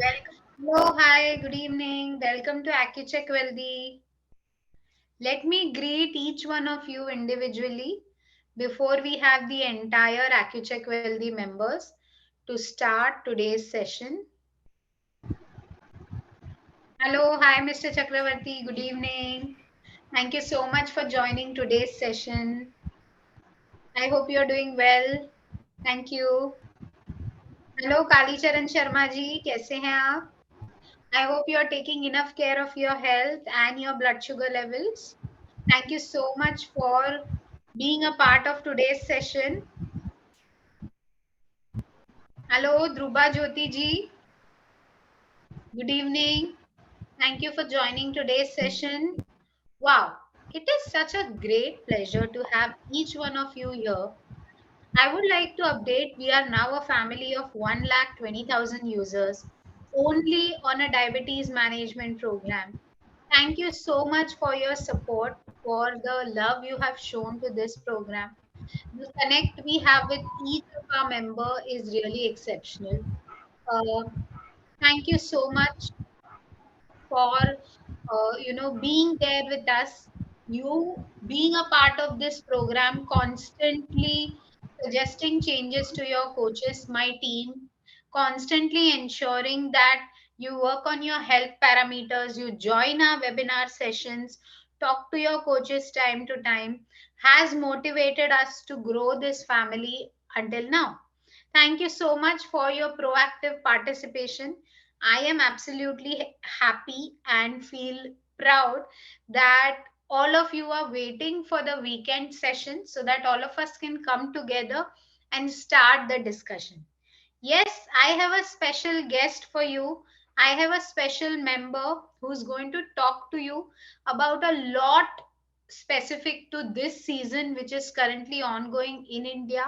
Hello, hi, good evening. Welcome to AccuCheck Wealthy. Let me greet each one of you individually before we have the entire AccuCheck Wealthy members to start today's session. Hello, hi, Mr. Chakravarti. Good evening. Thank you so much for joining today's session. I hope you're doing well. Thank you. Hello, Kali Charan Sharma ji. कैसे हैं आप? I hope you're taking enough care of your health and your blood sugar levels. Thank you so much for being a part of today's session. Hello, Dhruba Jyoti ji. Good evening. Thank you for joining today's session. Wow, it is such a great pleasure to have each one of you here. I would like to update we are now a family of 1,20,000 users only on a diabetes management program. Thank you so much for your support, for the love you have shown to this program. The connect we have with each of our member is really exceptional. Uh, Thank you so much for being there with us. You being a part of this program, constantly suggesting changes to your coaches, my team, constantly ensuring that you work on your health parameters, you join our webinar sessions, talk to your coaches time to time, has motivated us to grow this family until now. Thank you so much for your proactive participation. I am absolutely happy and feel proud that all of you are waiting for the weekend session so that all of us can come together and start the discussion. Yes, I have a special guest for you. I have a special member who's going to talk to you about a lot specific to this season, which is currently ongoing in India.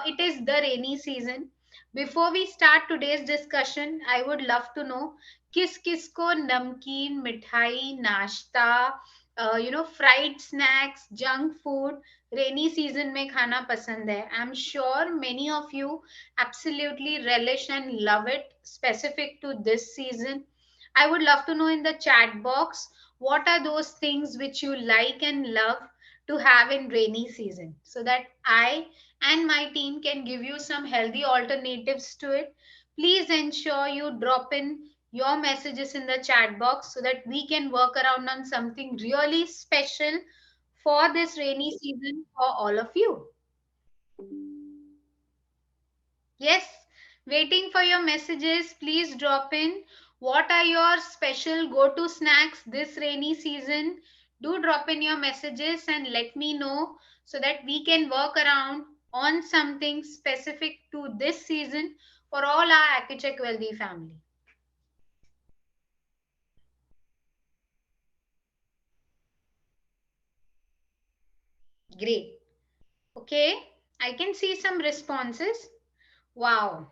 It is the rainy season. Before we start today's discussion, I would love to know किस किस को नमकीन मिठाई नाश्ता fried snacks junk food rainy season में खाना पसंद है. I am sure many of you absolutely relish and love it specific to this season. I would love to know in the chat box what are those things which you like and love to have in rainy season so that I and my team can give you some healthy alternatives to it. Please ensure you drop in your messages in the chat box so that we can work around on something really special for this rainy season for all of you. Yes, waiting for your messages. Please drop in. What are your special go to snacks this rainy season? Do drop in your messages and let me know so that we can work around on something specific to this season for all our AccuCheck Wealthy family. Great. Okay, I can see some responses. Wow.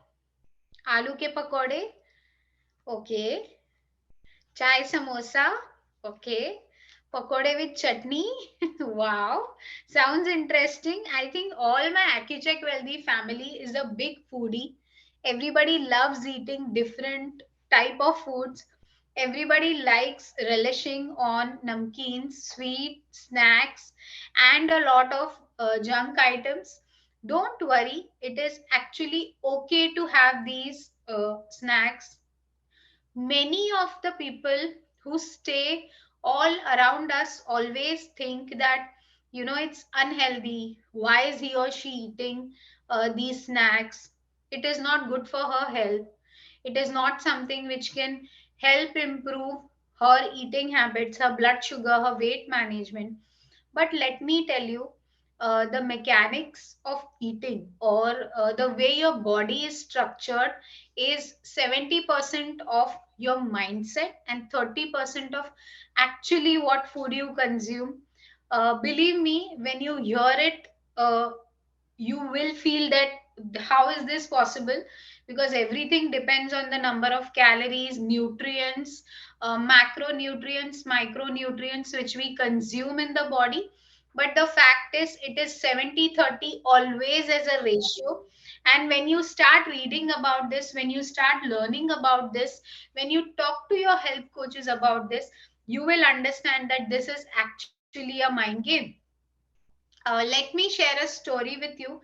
Aloo ke pakode. Okay. Chai samosa. Okay. Pakode with chutney. Wow. Sounds interesting. I think all my AccuCheck Wealthy family is a big foodie. Everybody loves eating different type of foods. Everybody likes relishing on namkeens, sweet snacks, and a lot of junk items. Don't worry, it is actually okay to have these snacks. Many of the people who stay all around us always think that it's unhealthy. Why is he or she eating these snacks? It is not good for her health. It is not something which can help improve her eating habits, her blood sugar, her weight management. But let me tell you, the mechanics of eating or the way your body is structured is 70% of your mindset and 30% of actually what food you consume. Believe me, when you hear it, you will feel that how is this possible, because everything depends on the number of calories, nutrients, macronutrients, micronutrients which we consume in the body. But the fact is it is 70/30 always as a ratio, And when you start reading about this, when you start learning about this, when you talk to your health coaches about this, you will understand that this is actually a mind game. Let me share a story with you.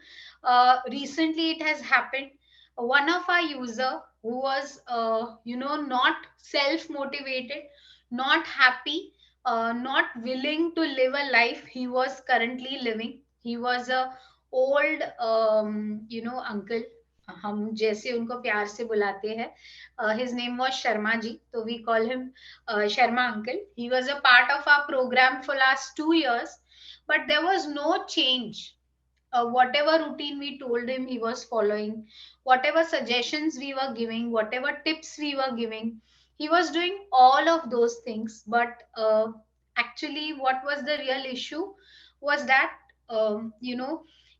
Recently, it has happened. One of our user who was, not self motivated, not happy, not willing to live a life he was currently living. He was a old, uncle. हम जैसे उनको प्यार से बुलाते हैं. His name was Sharma ji, so we call him Sharma uncle. He was a part of our program for last 2 years, but there was no change. Whatever routine we told him, he was following. Whatever suggestions we were giving, whatever tips we were giving, he was doing all of those things. But actually, what was the real issue was that,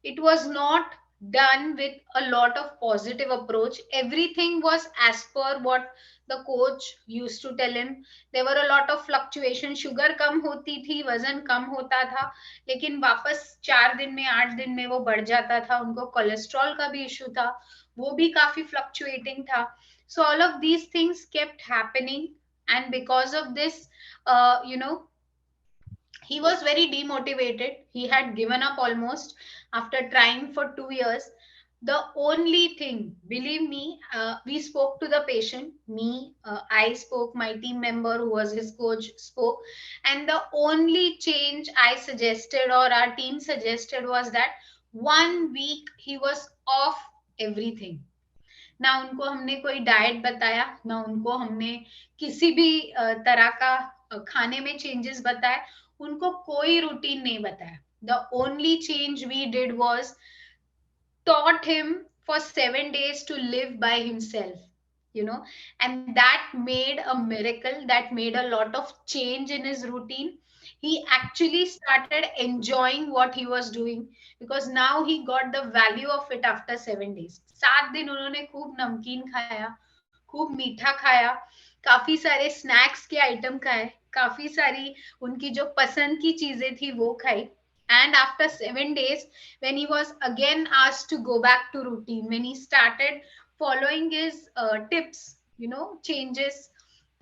it was not done with a lot of positive approach. Everything was as per what the coach used to tell him. There were a lot of fluctuation. Sugar कम होती थी, वजन कम होता था, लेकिन वापस 4 दिन में 8 दिन में वो बढ़ जाता था. उनको कोलेस्ट्रॉल का भी इशू था, वो भी काफी फ्लक्चुएटिंग था. So all of these things kept happening, and because of this, he was very demotivated. He had given up almost after trying for 2 years. The only thing, believe me, we spoke to the patient. Me, I spoke, my team member who was his coach spoke. And the only change I suggested or our team suggested was that 1 week he was off everything. ना उनको हमने कोई diet बताया, ना उनको हमने किसी भी तरह का खाने में चेंजेस बताए. उनको कोई रूटीन नहीं बताया. The only change we did was taught him for 7 days to live by himself, and that made a miracle, that made a lot of change in his routine. He actually started enjoying what he was doing, because now he got the value of it after 7 days. 7 दिन उन्होंने खूब नमकीन खाया, खूब मीठा खाया, काफी सारे स्नैक्स के आइटम खाए, काफी सारी उनकी जो पसंद की चीजें थी वो खाई. And after 7 days, when he was again asked to go back to routine, when he started following his tips, changes,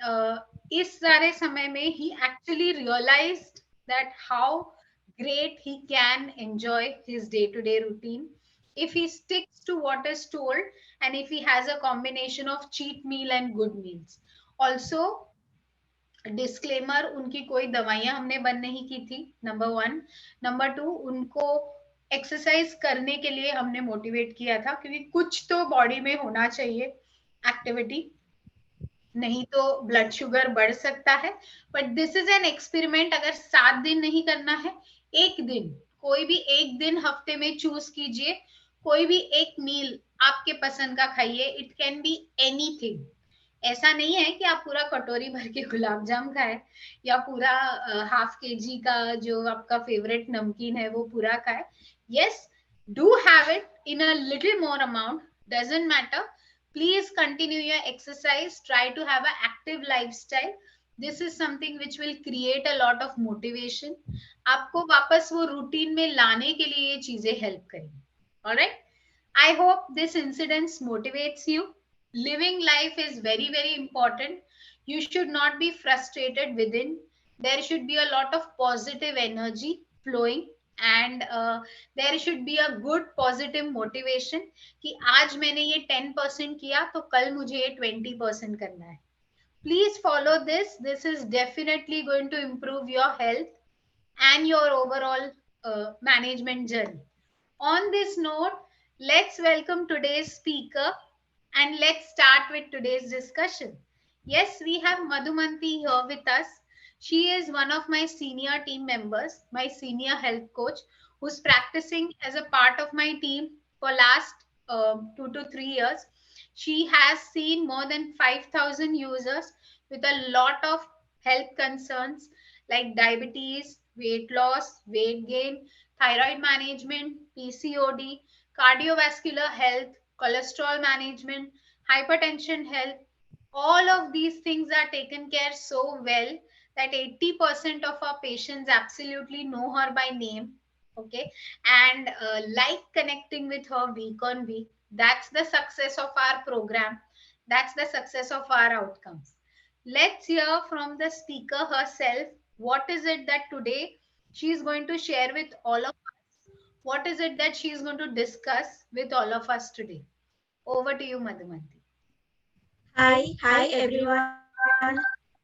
uh, इस सारे समय में he actually realized that how great he can enjoy his day-to-day routine if he sticks to what is told, and if he has a combination of cheat meal and good meals. Also, disclaimer, उनकी कोई दवाइयां हमने बंद नहीं की थी, number 1. Number 2, उनको exercise करने के लिए हमने मोटिवेट किया था, क्योंकि कुछ तो बॉडी में होना चाहिए एक्टिविटी, नहीं तो ब्लड शुगर बढ़ सकता है. But this is an experiment. अगर 7 दिन नहीं करना है, एक दिन, कोई भी एक दिन हफ्ते में चूज कीजिए, कोई भी एक मील आपके पसंद का खाइए. It can be anything. ऐसा नहीं है कि आप पूरा कटोरी भर के गुलाब जाम खाए, या पूरा ½ kg का जो आपका फेवरेट नमकीन है वो पूरा खाए. Yes, do have it in a little more amount, doesn't matter. Please continue your exercise. Try to have an active lifestyle. This is something which will create a lot of motivation. आपको वापस वो routine में लाने के लिए ये चीजें help करेंगी. Alright? I hope this incident motivates you. Living life is very, very important. You should not be frustrated within. There should be a lot of positive energy flowing, and there should be a good positive motivation कि आज मैंने ये 10% किया तो कल मुझे ये 20% करना है. Please follow this. This is definitely going to improve your health and your overall management journey. On this note, let's welcome today's speaker, and let's start with today's discussion. Yes, we have Madhumanti here with us. She is one of my senior team members, my senior health coach, who's practicing as a part of my team for last 2 to 3 years. She has seen more than 5,000 users with a lot of health concerns like diabetes, weight loss, weight gain, thyroid management, PCOD, cardiovascular health, cholesterol management, hypertension health. All of these things are taken care so well that 80% of our patients absolutely know her by name. Okay, and like connecting with her week on week. That's the success of our program. That's the success of our outcomes. Let's hear from the speaker herself. What is it that today she is going to share with all of us? What is it that she is going to discuss with all of us today? Over to you, Madhumanti. Hi everyone,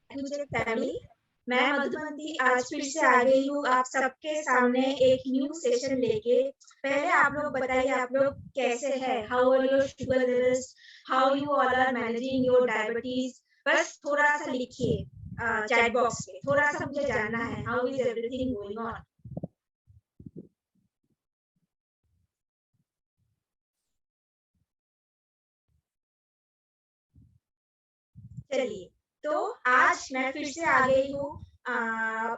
to family. मैं मधुबंती आज फिर से आ गई हूँ आप सबके सामने एक न्यू सेशन लेके। पहले आप लोग बताइए आप लोग कैसे हैं, how are your sugar levels, how you all are managing your diabetes. बस थोड़ा सा लिखिए चैट बॉक्स पे, थोड़ा सा मुझे जानना है how is everything going on. चलिए, तो आज मैं फिर से आ गई हूँ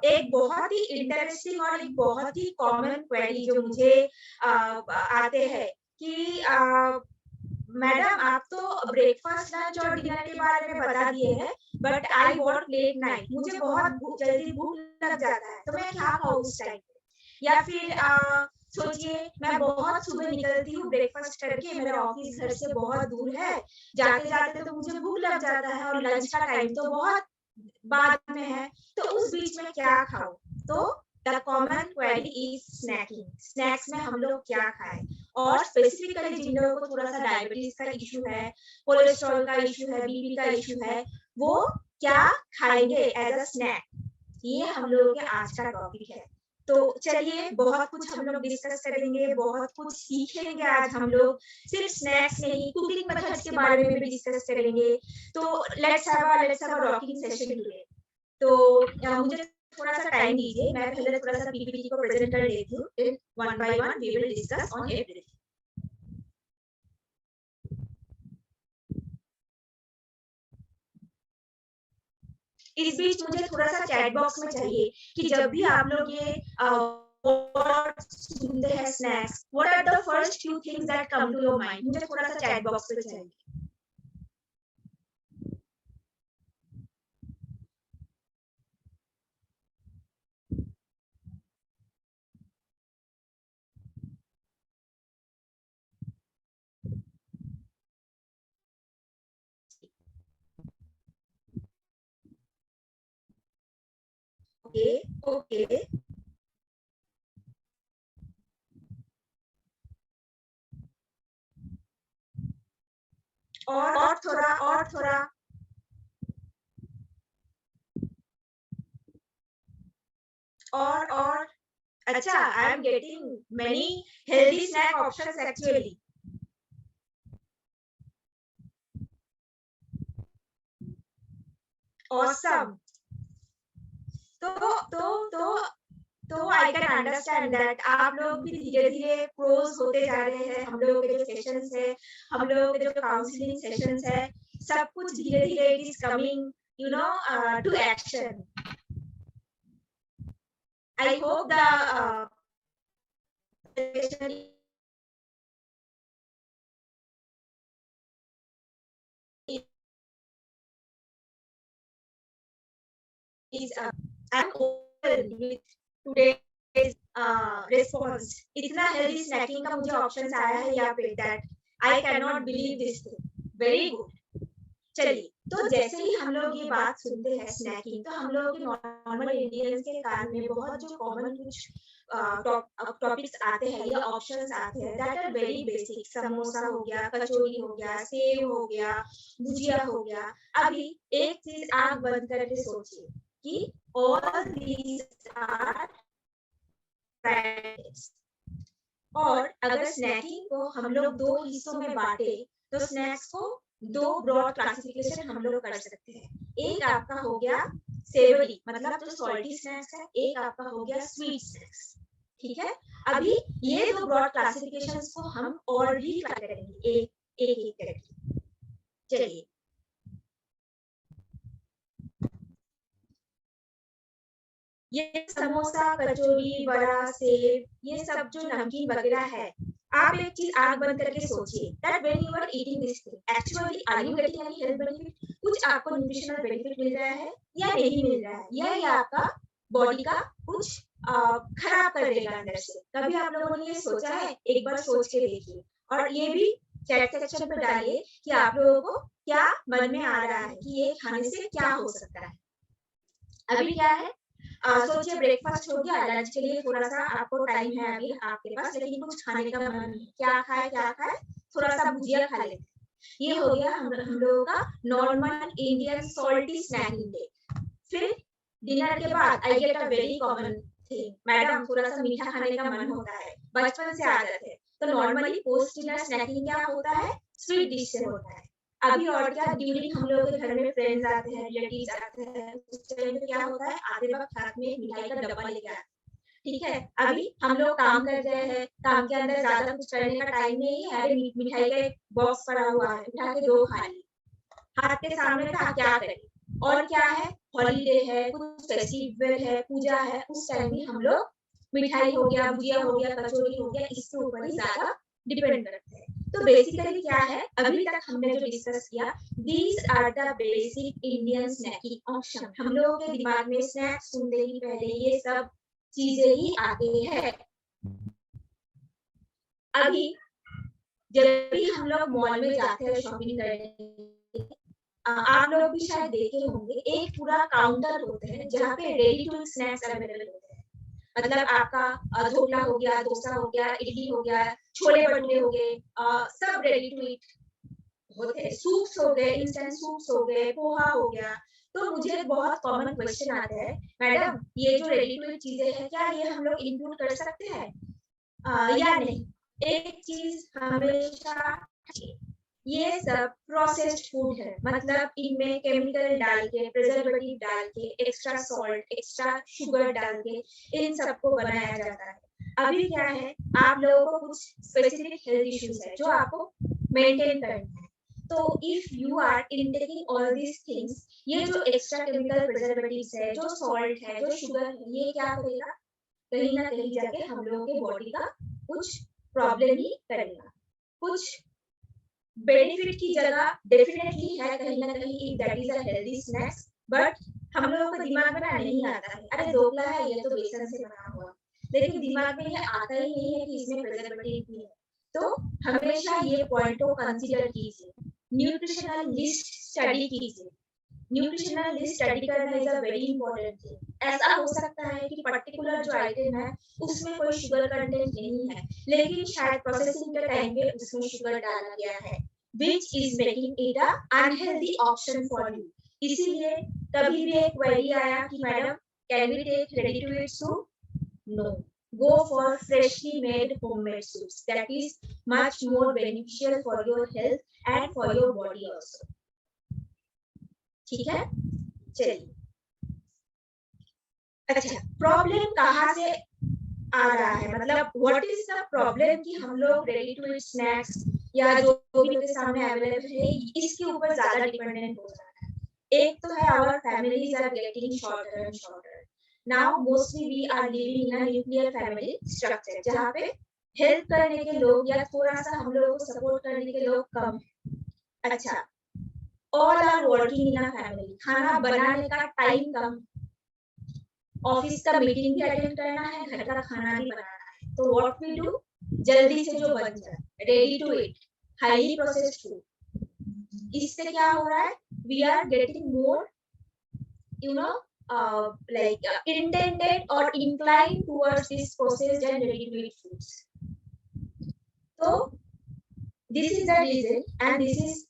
एक बहुत ही इंटरेस्टिंग और एक बहुत ही कॉमन क्वेरी जो मुझे आते हैं कि मैडम आप तो ब्रेकफास्ट लंच और डिनर के बारे में बता दिए हैं, but I won't let night, मुझे बहुत जल्दी भूख लग जाता है, तो मैं क्या खाऊं उस टाइम पे। या फिर सोचिए मैं बहुत सुबह निकलती हूँ ब्रेकफास्ट करके, मेरा ऑफिस घर से बहुत दूर है, जाते जाते तो मुझे भूख लग जाता है और लंच का टाइम तो बहुत बाद में है, तो उस बीच में क्या खाऊं। तो the common query is snacking. Snacks में हम लोग क्या खाएं, और स्पेसिफिकली जिन लोगों को थोड़ा सा डायबिटीज का इश्यू है, कोलेस्ट्रॉल का इश्यू है, बीपी का इश्यू है, वो क्या खाएंगे एज अ स्नैक, ये हम लोगों के आज का टॉपिक है। तो चलिए बहुत कुछ हम लोग डिस्कस करेंगे, बहुत कुछ सीखेंगे आज हम लोग, सिर्फ स्नैक्स नहीं कुकिंग मेथड्स के बारे में भी डिस्कस करेंगे। तो let's have a rocking session today. तो मुझे थोड़ा सा टाइम दीजिए, मैं पहले थोड़ा सा पीपीटी को प्रेजेंट कर लेती हूँ, then one by one we will discuss on everything. इस बीच मुझे थोड़ा सा चैट बॉक्स में चाहिए कि जब भी आप लोग ये वर्ड सुनते हैं snacks, what are the first few things that come to your mind, मुझे थोड़ा सा चैट बॉक्स पे चाहिए। ओके ओके, और थोड़ा और अच्छा, I am getting many healthy snack options actually. Awesome. तो आई कैन अंडरस्टैंड दैट आप लोग भी धीरे धीरे प्रोज होते जा रहे हैं। हम लोगों के जो सेशंस है, हम लोगों के जो काउंसलिंग सेशंस है, सब कुछ धीरे धीरे it is coming you know to action. I hope the is I'm open with today's response. इतना healthy snacking का मुझे options आया है यहाँ पे, that I cannot believe this thing. Very good. चलिए, तो जैसे ही हम लोग ये बात सुनते हैं स्नैकिंग, तो हम लोग के नॉर्मल इंडियंस के कान में बहुत जो कॉमन कुछ टॉपिक्स आते हैं या ऑप्शंस आते हैं, that are very basic. Samosa हो गया, कचौरी हो गया, सेव हो गया, भुजिया हो गया। अभी एक चीज आंख बंद करके सोचिए कि all these are friends। और अगर स्नैकिंग को हम लोग दो हिस्सों में बांटे, तो स्नैक्स को दो ब्रॉड क्लासिफिकेशन हम लोग कर सकते हैं। एक आपका हो गया सेवरी, मतलब जो सॉल्टी स्नैक्स है, एक आपका हो गया स्वीट स्नैक्स। ठीक है, अभी ये दो ब्रॉड क्लासिफिकेशंस को हम और भी ट्राई करेंगे एक एक करके। चलिए, ये समोसा, कचौरी, बड़ा, सेव, ये सब जो नमकीन वगैरह है, आप एक चीज आंख बंद करके सोचिए that when you are eating this thing, actually are you getting any health benefit? कुछ आपको न्यूट्रिशनल बेनिफिट मिल रहा है या नहीं मिल रहा है, या ये आपका बॉडी का कुछ खराब कर देगा अंदर से। कभी आप लोगों ने ये सोचा है? एक बार सोच के देखिए। और ये भी चैट सेक्शन पे डालिए कि आप लोगों को क्या मन में आ रहा है कि ये खाने से क्या हो सकता है। अभी क्या है, सोचिए ब्रेकफास्ट हो गया, लंच के लिए थोड़ा-सा आपको टाइम है अभी आपके पास, लेकिन कुछ खाने का मन नहीं, क्या खाएँ? थोड़ा-सा भुजिया खा लेते हैं। ये हो गया हम लोगों का normal Indian salty snacking day. फिर डिनर के बाद I get a very common thing, madam थोड़ा-सा मीठा खाने का मन होता है, बचपन से आदत है। तो नॉर्मली पोस्ट डिनर स्नैकिंग क्या होता है? स्वीट डिश से होता है। अभी और क्या, ड्यूरिंग हम लोगों के घर में फ्रेंड्स आते हैं, रिलेटिव्स आते हैं, उस टाइम पे क्या होता है, आते वक़्त हाथ में एक मिठाई का डब्बा लेके आते हैं, ठीक है? अभी हम लोग काम कर रहे हैं, काम के अंदर ज़्यादा कुछ करने का टाइम नहीं है, अरे मिठाई का एक बॉक्स पड़ा हुआ है, उठा के 2 खा लिए। हाथ के सामने था, क्या करें? और क्या है, हॉलिडे है, कुछ फेस्टिवल है, पूजा है, उस टाइम भी हम लोग मिठाई हो गया, भुजिया हो गया, कचौड़ी हो गया, इसके ऊपर ही ज़्यादा डिपेंड करते हैं। तो बेसिकली क्या है, अभी तक हमने जो डिस्कस किया, these are the basic Indian snacking option. हम लोगों के दिमाग में स्नैक्स सुनते ही पहले ये सब चीज़ें ही आती है। अभी जब भी हम लोग मॉल में जाते हैं शॉपिंग करने, आप लोग भी शायद देखे होंगे, एक पूरा काउंटर होते हैं जहाँ पे ready to eat snacks available होते हैं। मतलब आपका ढोकला हो गया, डोसा हो गया, इडली हो गया, छोले भटूरे हो गए, सब रेडी टू ईट होते हैं। सूप्स हो गए, इंस्टेंट सूप्स हो गए, पोहा हो गया। तो मुझे एक बहुत कॉमन क्वेश्चन आता है, मैडम ये जो रेडी टू ईट चीजें हैं, क्या ये हम लोग इंक्लूड कर सकते हैं या नहीं? एक चीज हमेशा, ये सब प्रोसेस्ड फूड है, मतलब इनमें केमिकल डाल के, प्रिजर्वेटिव डाल के, एक्स्ट्रा सॉल्ट, एक्स्ट्रा शुगर डाल के इन सबको बनाया जाता है। अभी क्या है, आप लोगों को कुछ स्पेसिफिक हेल्थ इश्यूज है जो आपको मेंटेन करना है। तो if you are intaking all these things, ये जो एक्स्ट्रा केमिकल प्रिजर्वेटिव्स है, जो सॉल्ट है, जो शुगर है, ये क्या करेगा, कहीं ना कहीं जाके हम लोगों के बॉडी का कुछ प्रॉब्लम ही करेगा। कुछ बेनिफिट की जगह डेफिनेटली है कहीं ना कहीं, if that is a healthy snacks, but हम लोगों को दिमाग में ना नहीं आता है, अरे ढोकला है ये तो बेसन से बना हुआ, लेकिन दिमाग में ये आता ही नहीं है कि इसमें प्रिजर्वेटिव भी है। तो हमेशा ये पॉइंट को कंसीडर कीजिए, न्यूट्रिशनल लिस्ट स्टडी कीजिए। न्यूट्रिशनल लिस्ट स्टडी करना is a very important thing. ऐसा हो सकता है कि पर्टिकुलर जो आइटम है उसमें कोई शुगर कंटेंट नहीं है, लेकिन शायद प्रोसेसिंग के टाइम पे उसमें शुगर डाला गया है, which is making it a unhealthy option for you. इसीलिए कभी भी एक क्वेरी आया कि madam can we take ready to eat soup? No, go for freshly made homemade soups, that is much more beneficial for your health and for your body also. ठीक है, चलिए। अच्छा, प्रॉब्लम कहाँ से आ रहा है, मतलब व्हाट इज द प्रॉब्लम कि हम लोग रेडी टू ईट स्नैक्स या जो भी मेरे सामने अवेलेबल है इसके ऊपर ज्यादा डिपेंडेंट हो जा रहा है। एक तो है our families are getting shorter and shorter. Now mostly we are living in a nuclear family structure जहाँ पे हेल्प करने के लोग या थोड़ा सा हम लोगों को सपोर्ट करने के लोग कम है। अच्छा, all are working in a family, खाना बनाने का टाइम कम, ऑफिस का मीटिंग भी अटेंड करना है, घर का खाना भी बनाना है, तो व्हाट वी डू, जल्दी से जो बन जाए, ready to eat, highly processed food. इससे क्या हो रहा है, we are getting more you know intended or inclined towards this processed and ready to eat foods. So this is the reason and this is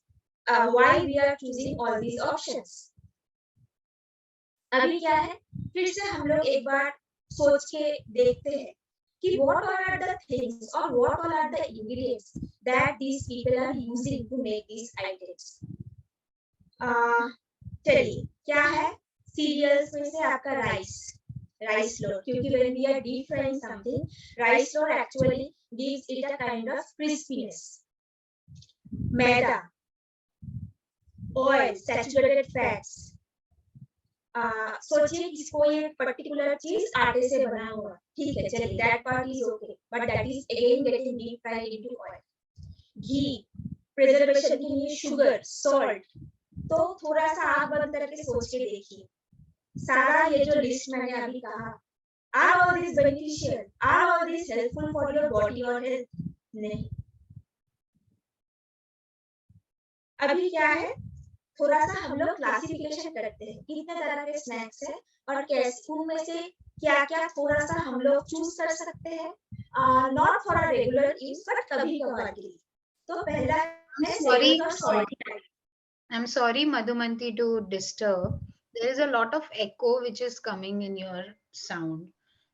why we are choosing all these options. अभी क्या है, फिर से हम लोग एक बार सोच के देखते हैं कि what all are the things or what all are the ingredients that these people are using to make these items. चलिए, क्या है, सीरियल्स में से आपका राइस फ्लोर, क्योंकि when we are deep frying something, rice flour actually gives it a kind of crispiness. Maida, oil, saturated fats, सोचिए किसको ये पर्टिकुलर चीज आटे से बना हुआ, ठीक है, चलिए that part is okay, but that is again getting deep fried into oil. Ghee, preservation के लिए शुगर, सॉल्ट। तो थोड़ा सा आंख बंद करके सोच के देखिए, सारा ये जो लिस्ट मैंने अभी कहा, are all this beneficial, are all this helpful for your body और हेल्थ? नहीं। अभी क्या है, थोड़ा सा हम लोग क्लासिफिकेशन करते हैं, कितने तरह के स्नैक्स है और कैसे उनमें से क्या क्या थोड़ा सा हम लोग चूज कर सकते हैं, not for a regular use but कभी कभार के लिए। तो पहला I'm है sorry, सेवरी और salty. I'm sorry, Madhumanti, to disturb. There is a lot of echo which is coming in your sound.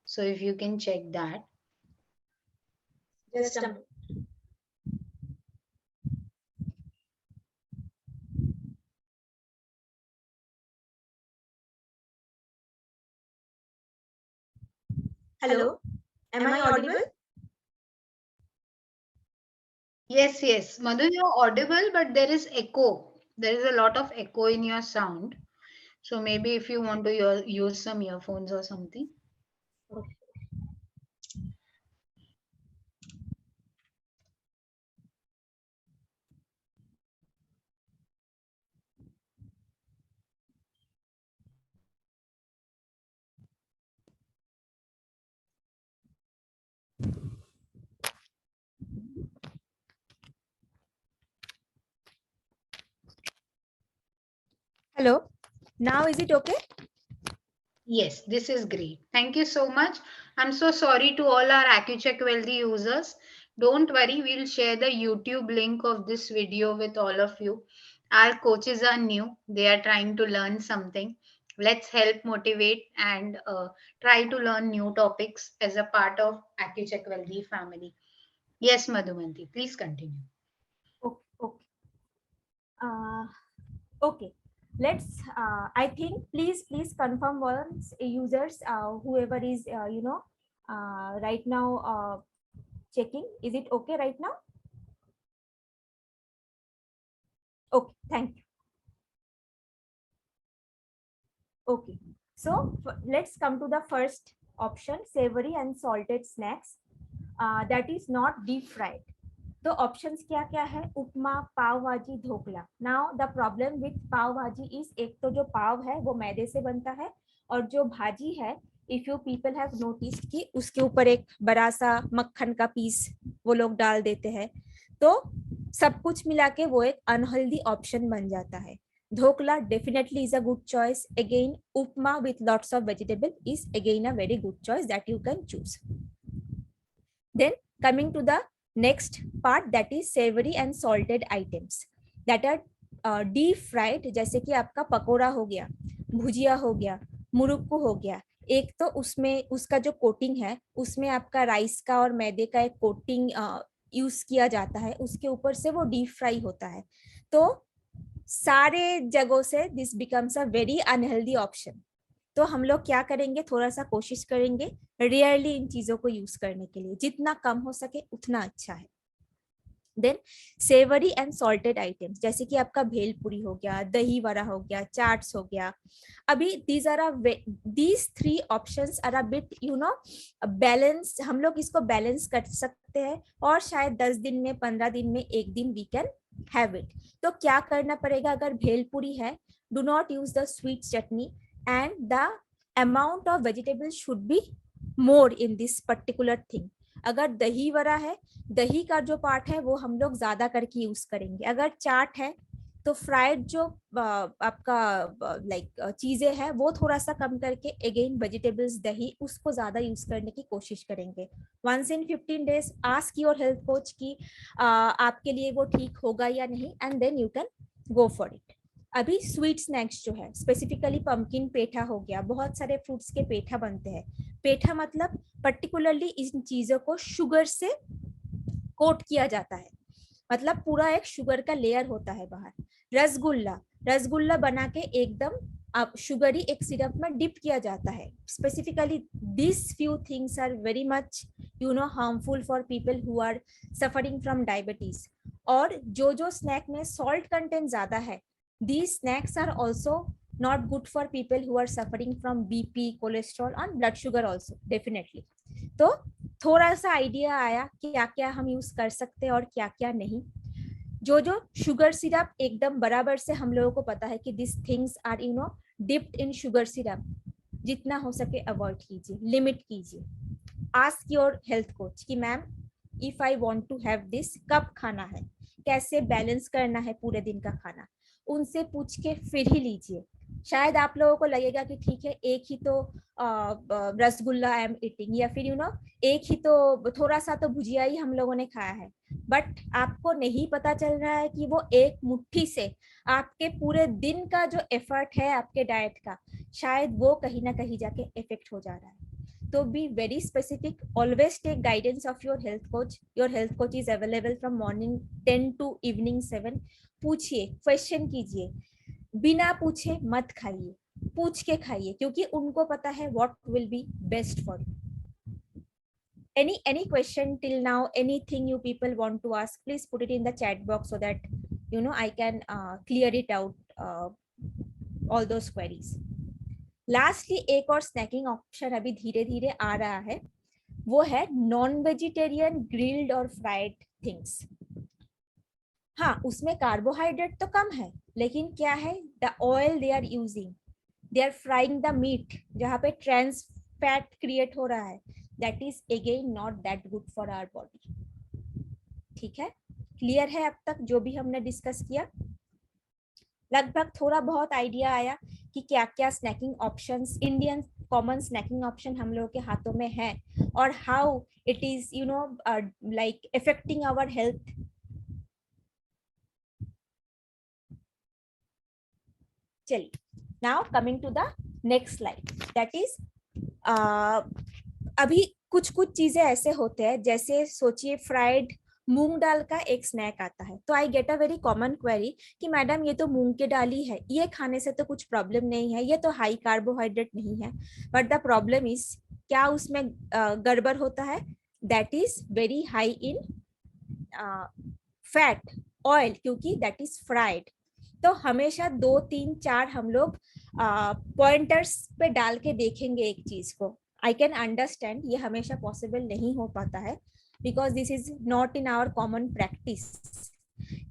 So if you can check that. Just a hello, am I audible? Yes, yes. Madhu, you're audible, but there is echo. There is a lot of echo in your sound. So maybe if you want to use some earphones or something. Hello. Now is it okay? Yes, this is great. Thank you so much. I'm so sorry to all our AccuCheck Wealthy users. Don't worry, we'll share the YouTube link of this video with all of you. Our coaches are new, they are trying to learn something. Let's help motivate and try to learn new topics as a part of AccuCheck Wealthy family. Yes, Madhumanti, please continue. Okay. Okay. Okay. Let's. I think please confirm once users, whoever is right now checking. Is it okay right now? Okay. Thank you. Okay. So let's come to the first option: savory and salted snacks. That is not deep fried. तो options क्या क्या है? Upma, pav bhaji, dhokla. Now the problem with pav bhaji is, एक तो जो पाव है वो मैदे से बनता है, और जो भाजी है, if you people have notice कि उसके ऊपर एक बड़ा सा मक्खन का पीस वो लोग डाल देते हैं, तो सब कुछ मिला के वो एक अनहेल्दी ऑप्शन बन जाता है. Dhokla definitely is a good choice. Again, upma with lots of vegetable is again a very good choice that you can choose. Then coming to the next part, that is savory and salted items that are deep fried. जैसे कि आपका पकोड़ा हो गया, भुजिया हो गया, मुरुक्कू हो गया. एक तो उसमें उसका जो कोटिंग है, उसमें आपका राइस का और मैदे का एक कोटिंग यूज किया जाता है, उसके ऊपर से वो डीप फ्राई होता है. तो सारे जगहों से this becomes a very unhealthy option. तो हम लोग क्या करेंगे, थोड़ा सा कोशिश करेंगे रियरली इन चीजों को यूज करने के लिए, जितना कम हो सके उतना अच्छा है. Then savoury and salted items, जैसे कि आपका भेलपुरी हो गया, दही वड़ा हो गया, चाट्स हो गया. अभी these three options are a bit balance. हम लोग इसको बैलेंस कर सकते हैं, और शायद 10 दिन में, 15 दिन में एक दिन वी कैन हैव इट. तो क्या करना पड़ेगा? अगर भेलपुरी है, do not use the sweet chutney, and the amount of vegetables should be more in this particular thing. अगर दही वड़ा है, दही का जो पार्ट है वो हम लोग ज्यादा करके यूज करेंगे. अगर चाट है तो फ्राइड जो आपका लाइक चीजें हैं वो थोड़ा सा कम करके अगेन वेजिटेबल्स, दही, उसको ज्यादा यूज करने की कोशिश करेंगे. Once in 15 days ask your health coach कि आपके लिए वो ठीक होगा या नहीं, and then you can go for it. अभी स्वीट स्नैक्स जो है, स्पेसिफिकली पंपकिन पेठा हो गया, बहुत सारे फ्रूट्स के पेठा बनते हैं. पेठा मतलब पर्टिकुलरली इन चीजों को शुगर से कोट किया जाता है, मतलब पूरा एक शुगर का लेयर होता है बाहर. रसगुल्ला बना के एकदम आप शुगरी एक सिरप में डिप किया जाता है. Specifically this few things are very much harmful for people who are suffering from diabetes. और जो स्नैक में सॉल्ट कंटेंट ज्यादा है, these snacks are also not good for people who are suffering from BP, cholesterol and blood sugar also definitely. तो थोड़ा सा idea आया कि क्या क्या हम यूज कर सकते हैं और क्या क्या नहीं. जो शुगर सिरप एकदम बराबर से हम लोगों को पता है कि this things are dipped in sugar syrup, जितना हो सके अवॉइड कीजिए, लिमिट कीजिए. आस्क योर हेल्थ कोच कि ma'am if I want to have this, कब खाना है, कैसे बैलेंस करना है पूरे दिन का खाना, उनसे पूछ के फिर ही लीजिए। शायद आप लोगों को लगेगा कि ठीक है एक ही तो रसगुल्ला आई एम ईटिंग, या फिर एक ही तो थोड़ा सा तो भुजिया ही हम लोगों ने खाया है, बट आपको नहीं पता चल रहा है कि वो एक मुट्ठी से आपके पूरे दिन का जो एफर्ट है आपके डाइट का, शायद वो कहीं ना कहीं जाके इफेक्ट हो जा रहा है। तो be very specific, always take guidance of your health coach. Your health coach is available from morning 10 to evening 7। पूछिए, क्वेश्चन कीजिए, बिना पूछे मत खाइए, पूछ के खाइए, क्योंकि उनको पता है what will be best for you. any question till now, anything you people want to ask, please put it in the chat box so that I can clear it out, all those queries. Lastly, एक और snaking option अभी धीरे धीरे आ रहा है, वो है non vegetarian grilled और फ्राइड थिंग्स। हाँ, उसमें कार्बोहाइड्रेट तो कम है, लेकिन क्या है, the oil they are using, they are frying the meat, जहाँ पे ट्रांस फैट क्रिएट हो रहा है, that is again not that good for our body. ठीक है, क्लियर है अब तक जो भी हमने डिस्कस किया? लगभग थोड़ा बहुत आइडिया आया कि क्या क्या snacking options, Indian common snacking option हम लोगों के हाथों में है, और how it is like affecting our health. चलिए, now coming to the next slide, that is अभी कुछ कुछ चीजें ऐसे होते हैं, जैसे सोचिए फ्राइड मूंग दाल का एक स्नैक आता है, तो आई get a very common query कि मैडम ये तो मूंग की दाल ही है, ये खाने से तो कुछ प्रॉब्लम नहीं है, ये तो हाई कार्बोहाइड्रेट नहीं है। बट द प्रॉब्लम इज, क्या उसमें गड़बड़ होता है? That is very high in fat, oil, क्योंकि दैट इज फ्राइड। तो हमेशा 2 3 4 हम लोग पॉइंटर्स पे डाल के देखेंगे एक चीज को। आई कैन अंडरस्टैंड ये हमेशा पॉसिबल नहीं हो पाता है, because this is not in our common practice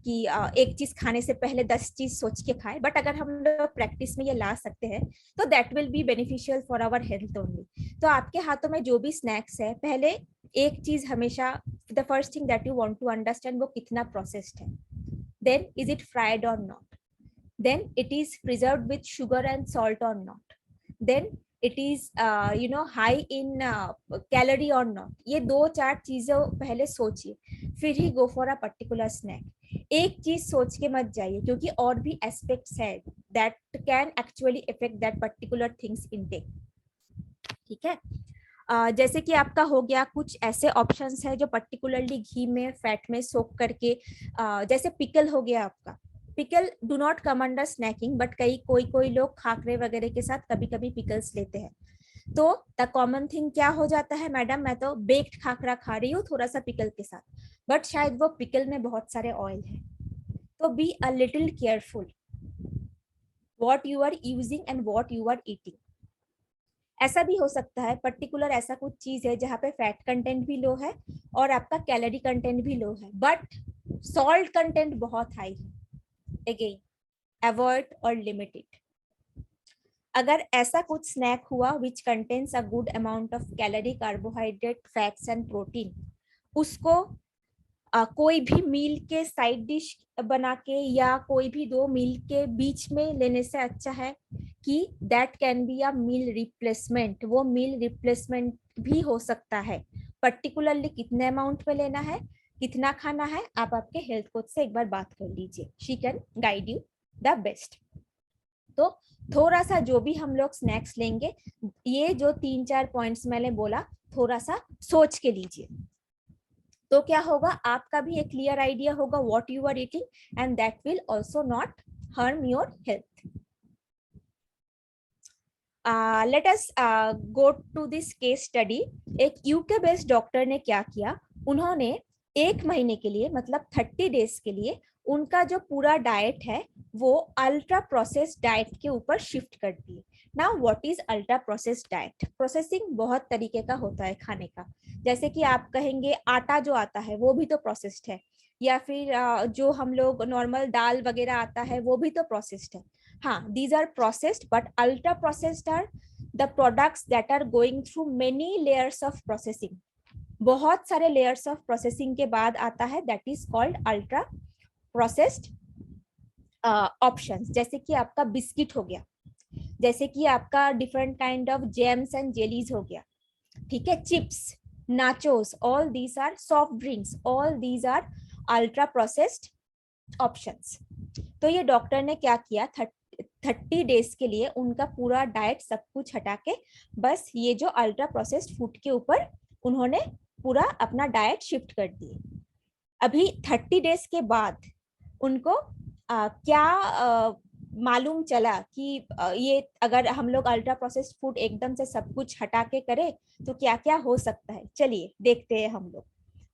कि एक चीज खाने से पहले 10 चीज सोच के खाए, बट अगर हम लोग प्रैक्टिस में ये ला सकते हैं तो that will be beneficial for our health only. तो आपके हाथों में जो भी स्नैक्स है, पहले एक चीज हमेशा, the first thing that you want to understand, वो कितना प्रोसेस्ड है, देन इज इट फ्राइड और not, then it is preserved with sugar and salt or not, then it is high in calorie or not। ये 2-4 चीजें पहले सोचिए, फिर ही go for a particular snack। एक चीज सोच के मत जाइए, क्योंकि और भी एस्पेक्ट्स है that can actually affect that particular things intake। ठीक है, जैसे कि आपका हो गया, कुछ ऐसे ऑप्शंस है जो पर्टिकुलरली घी में, फैट में सोक करके, जैसे पिकल हो गया आपका। Pickle do not come under snacking, but कोई लोग खाकरे वगैरह के साथ कभी कभी पिकल्स लेते हैं। तो द कॉमन थिंग क्या हो जाता है, मैडम मैं तो बेक्ड खाकरा खा रही हूँ थोड़ा सा पिकल के साथ, बट शायद वो पिकल में बहुत सारे ऑयल है। तो be a little careful what you are using and what you are eating. ऐसा भी हो सकता है पर्टिकुलर ऐसा कुछ चीज है जहाँ पे फैट कंटेंट भी लो है और आपका कैलोरी कंटेंट भी लो है, बट सॉल्ट कंटेंट बहुत हाई है। अगेन अवॉइड और लिमिट इट। अगर ऐसा कुछ स्नैक हुआ which contains a good amount of calorie, carbohydrate, fats and protein, उसको कोई भी मील के साइड डिश बना के या कोई भी 2 मील के बीच में लेने से अच्छा है कि that can be a meal replacement. वो मील रिप्लेसमेंट भी हो सकता है। पर्टिकुलरली कितने अमाउंट में लेना है, कितना खाना है, आप आपके हेल्थ कोच से एक बार बात कर लीजिए, she can guide you the best. तो थोड़ा सा जो भी हम लोग स्नैक्स लेंगे, ये जो 3-4 पॉइंट्स मैंने बोला, थोड़ा सा सोच के लीजिए, तो क्या होगा, आपका भी एक क्लियर आइडिया होगा what you are eating, and that will also not harm your health. Let us go to this case study. एक यूके बेस्ड डॉक्टर ने क्या किया, उन्होंने 1 महीने के लिए, मतलब 30 डेज के लिए, उनका जो पूरा डाइट है वो अल्ट्रा प्रोसेस्ड डाइट के ऊपर शिफ्ट कर दिए। Now what is ultra processed diet? Processing बहुत तरीके का होता है खाने का, जैसे कि आप कहेंगे आटा जो आता है वो भी तो प्रोसेस्ड है, या फिर जो हम लोग नॉर्मल दाल वगैरह आता है वो भी तो प्रोसेस्ड है। हाँ, these are processed, but ultra processed are the products that are going through many layers of processing। बहुत सारे layers of processing के बाद आता है, that is called ultra processed options, जैसे कि आपका बिस्किट हो गया, जैसे कि आपका different kind of jams and jellies हो गया, ठीक है, chips, nachos, all these are soft drinks, all these are ultra processed options. तो ये डॉक्टर ने क्या किया, 30 डेज के लिए उनका पूरा डाइट सब कुछ हटा के बस ये जो अल्ट्रा प्रोसेस्ड फूड के ऊपर उन्होंने पूरा अपना डाइट शिफ्ट कर दिए। अभी 30 डेज के बाद उनको क्या मालूम चला कि ये अगर हम लोग अल्ट्रा प्रोसेस्ड फूड एकदम से सब कुछ हटा के करें तो क्या क्या हो सकता है, चलिए देखते हैं हम लोग।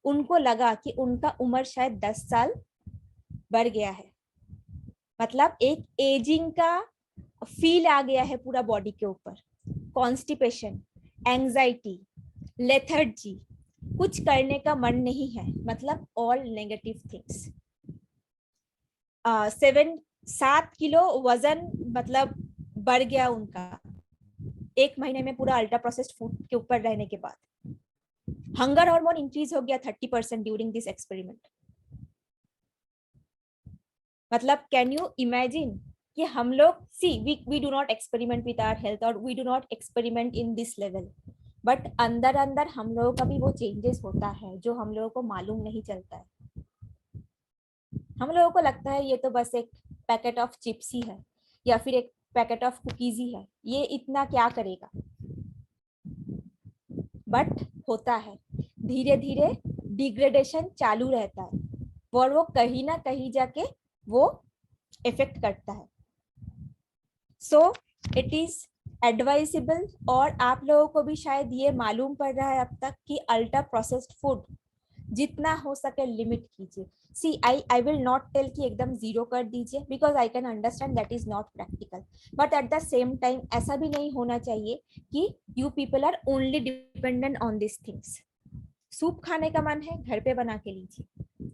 उनको लगा कि उनका उम्र शायद 10 साल बढ़ गया है, मतलब एक एजिंग का फील आ गया है पूरा बॉडी के ऊपर, कॉन्स्टिपेशन, एंजाइटी, लेथर्जी, कुछ करने का मन नहीं है, मतलब ऑल नेगेटिव थिंग्स। 7 किलो वजन मतलब बढ़ गया उनका 1 महीने में पूरा अल्ट्रा प्रोसेस्ड फूड के ऊपर रहने के बाद। हंगर हार्मोन इंक्रीज हो गया 30% ड्यूरिंग दिस एक्सपेरिमेंट। मतलब कैन यू इमेजिन कि हम लोग we do not experiment with our health और we do not experiment in this level, but अंदर अंदर हम लोगों का भी वो चेंजेस होता है जो हम लोगों को मालूम नहीं चलता है। हम लोगों को लगता है ये तो बस एक पैकेट ऑफ चिप्स ही है या फिर एक पैकेट ऑफ कुकीज ही है, ये इतना क्या करेगा, बट होता है, धीरे धीरे डिग्रेडेशन चालू रहता है और वो कहीं ना कहीं जाके वो इफेक्ट करता है। सो इट इज एडवाइजेबल, और आप लोगों को भी शायद ये मालूम पड़ रहा है अब तक कि अल्ट्रा प्रोसेस्ड फूड जितना हो सके लिमिट कीजिए। See I will not tell कि एकदम जीरो कर दीजिए, because I can understand that is not practical, but at the same time ऐसा भी नहीं होना चाहिए कि you people are only dependent on this things. Soup खाने का मन है, घर पे बना के लीजिए।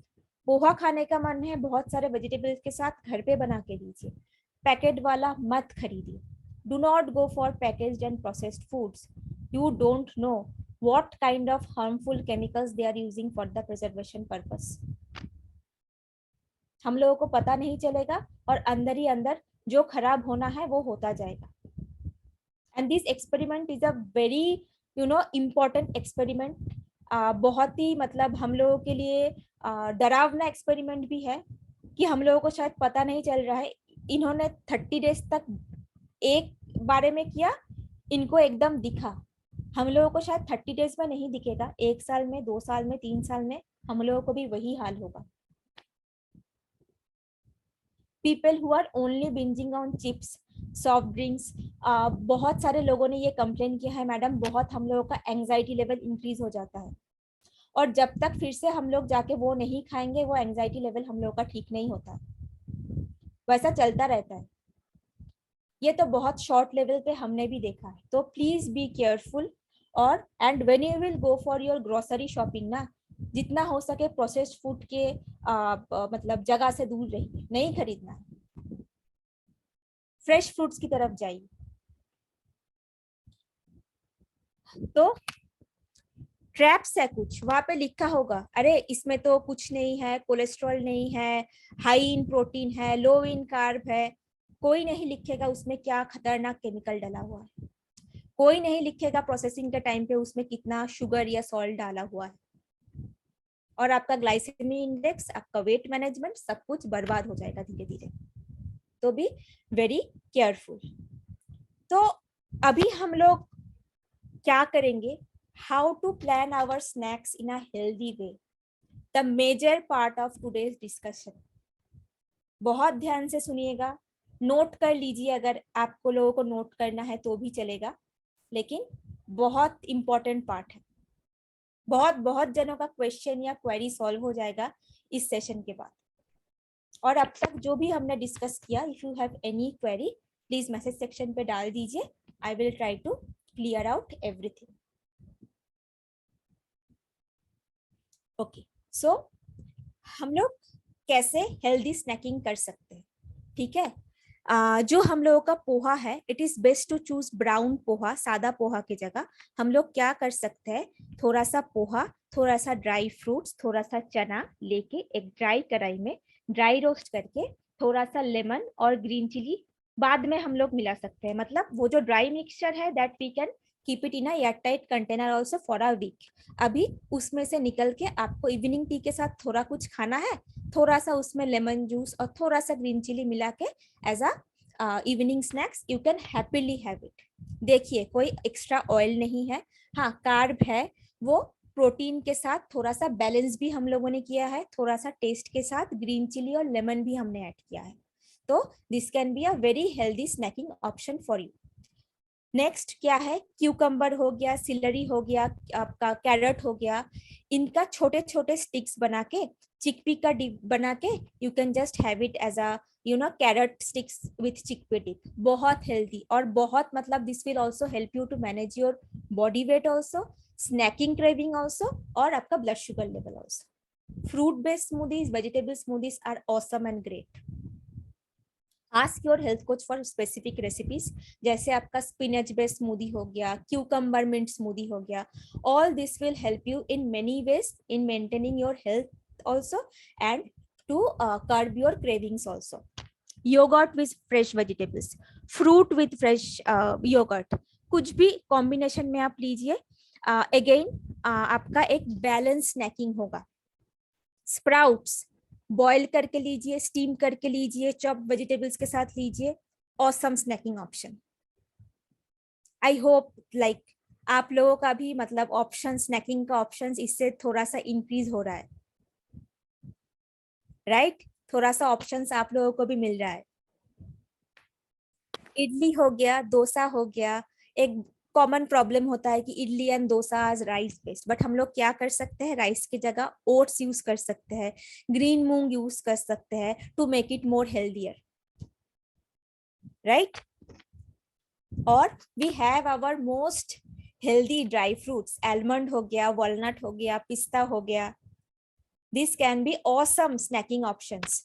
पोहा खाने का मन है, बहुत सारे वेजिटेबल्स के साथ घर पे बना के लीजिए। पैकेट वाला मत खरीदिए। Do not go for packaged and processed foods. You don't know what kind of harmful chemicals they are using for the preservation purpose. हम लोगों को पता नहीं चलेगा और अंदर ही अंदर जो खराब होना है वो होता जाएगा। And this experiment is a very important experiment. बहुत ही मतलब हम लोगों के लिए डरावना एक्सपेरिमेंट भी है कि हम लोगों को शायद पता नहीं चल रहा है। इन्होंने 30 डेज तक एक बारे में किया, इनको एकदम दिखा। हम लोगों को शायद 30 डेज में नहीं दिखेगा, 1 साल में, 2 साल में, 3 साल में हम लोगों को भी वही हाल होगा। People who are only binging on chips, soft drinks, बहुत सारे लोगों ने ये कंप्लेन किया है, मैडम बहुत हम लोगों का एंजाइटी लेवल इंक्रीज हो जाता है, और जब तक फिर से हम लोग जाके वो नहीं खाएंगे वो एंजाइटी लेवल हम लोगों का ठीक नहीं होता, वैसा चलता रहता है। ये तो बहुत शॉर्ट लेवल पे हमने भी देखा है। तो प्लीज बी केयरफुल, और and when you will go for your grocery shopping ना, जितना हो सके प्रोसेस्ड फूड के मतलब जगह से दूर रहिए, नहीं खरीदना है, फ्रेश फ्रूट्स की तरफ जाइए। तो ट्रैप्स है कुछ, वहां पे लिखा होगा अरे इसमें तो कुछ नहीं है, कोलेस्ट्रॉल नहीं है, हाई इन प्रोटीन है, लो इन कार्ब है। कोई नहीं लिखेगा उसमें क्या खतरनाक केमिकल डाला हुआ है, कोई नहीं लिखेगा प्रोसेसिंग के टाइम पे उसमें कितना शुगर या सॉल्ट डाला हुआ है, और आपका ग्लाइसेमिक इंडेक्स, आपका वेट मैनेजमेंट सब कुछ बर्बाद हो जाएगा धीरे धीरे। तो बी वेरी केयरफुल। तो अभी हम लोग क्या करेंगे, how to plan our snacks in a healthy way, the major part of today's discussion. बहुत ध्यान से सुनिएगा, नोट कर लीजिए, अगर आपको लोगों को नोट करना है तो भी चलेगा, लेकिन बहुत इंपॉर्टेंट पार्ट है। बहुत बहुत जनों का क्वेश्चन या क्वेरी सॉल्व हो जाएगा इस सेशन के बाद। और अब तक जो भी हमने डिस्कस किया, if you have any query please message section पे डाल दीजिए, I will try to clear out everything. Okay, so हम लोग कैसे हेल्दी स्नैकिंग कर सकते हैं, ठीक है। जो हम लोगों का पोहा है, it is best to choose brown poha, सादा पोहा की जगह हम लोग क्या कर सकते हैं, थोड़ा सा पोहा, थोड़ा सा ड्राई फ्रूट्स, थोड़ा सा चना लेके एक ड्राई कढ़ाई में ड्राई रोस्ट करके थोड़ा सा लेमन और ग्रीन चिली बाद में हम लोग मिला सकते हैं। मतलब वो जो ड्राई मिक्सचर है that we can keep it in a airtight container also for a week. अभी उसमें से निकल के आपको इवनिंग टी के साथ थोड़ा कुछ खाना है, थोड़ा सा उसमें लेमन जूस और थोड़ा सा ग्रीन चिली मिला के as a evening snacks you can happily have it. देखिए कोई एक्स्ट्रा ऑयल नहीं है, हाँ कार्ब है, वो प्रोटीन के साथ थोड़ा सा बैलेंस भी हम लोगों ने किया है, थोड़ा सा टेस्ट के साथ ग्रीन चिली और लेमन भी हमने ऐड किया है। तो this can be a very healthy snacking option for you. Next क्या है, क्यूकम्बर हो गया, सिलरी हो गया, आपका कैरेट हो गया, इनका छोटे छोटे स्टिक्स बना के चिकपी का बना के you can just have it as a carrot sticks with chickpea dip. बहुत हेल्दी और बहुत मतलब this will also help you to manage your body weight also, snacking craving also और आपका blood sugar level also. Fruit based smoothies, vegetable smoothies are awesome and great. Ask your health coach for specific recipes, जैसे आपका spinach based smoothie हो गया, cucumber mint smoothie हो गया। All this will help you in many ways in maintaining your health also and to curb your cravings also. Yogurt with fresh vegetables, fruit with fresh yogurt, कुछ भी combination में आप लीजिए। Again आपका एक balance snacking होगा। Sprouts boil करके लीजिए, स्टीम करके लीजिए, चॉप वेजिटेबल्स के साथ लीजिए, awesome snacking option. I hope like आप लोगों का भी मतलब ऑप्शन, स्नैकिंग का ऑप्शन इससे थोड़ा सा इंक्रीज हो रहा है, राइट? थोड़ा सा ऑप्शंस आप लोगों को भी मिल रहा है। इडली हो गया, डोसा हो गया। एक कॉमन प्रॉब्लम होता है कि idli and dosa rice based, but हम लोग क्या कर सकते हैं, राइस की जगह ओट्स यूज कर सकते हैं, ग्रीन मूंग यूज कर सकते हैं to make it more healthier, right? और we have our most healthy dry fruits, almond हो गया, वॉलनट हो गया, पिस्ता हो गया। This can be awesome snacking options.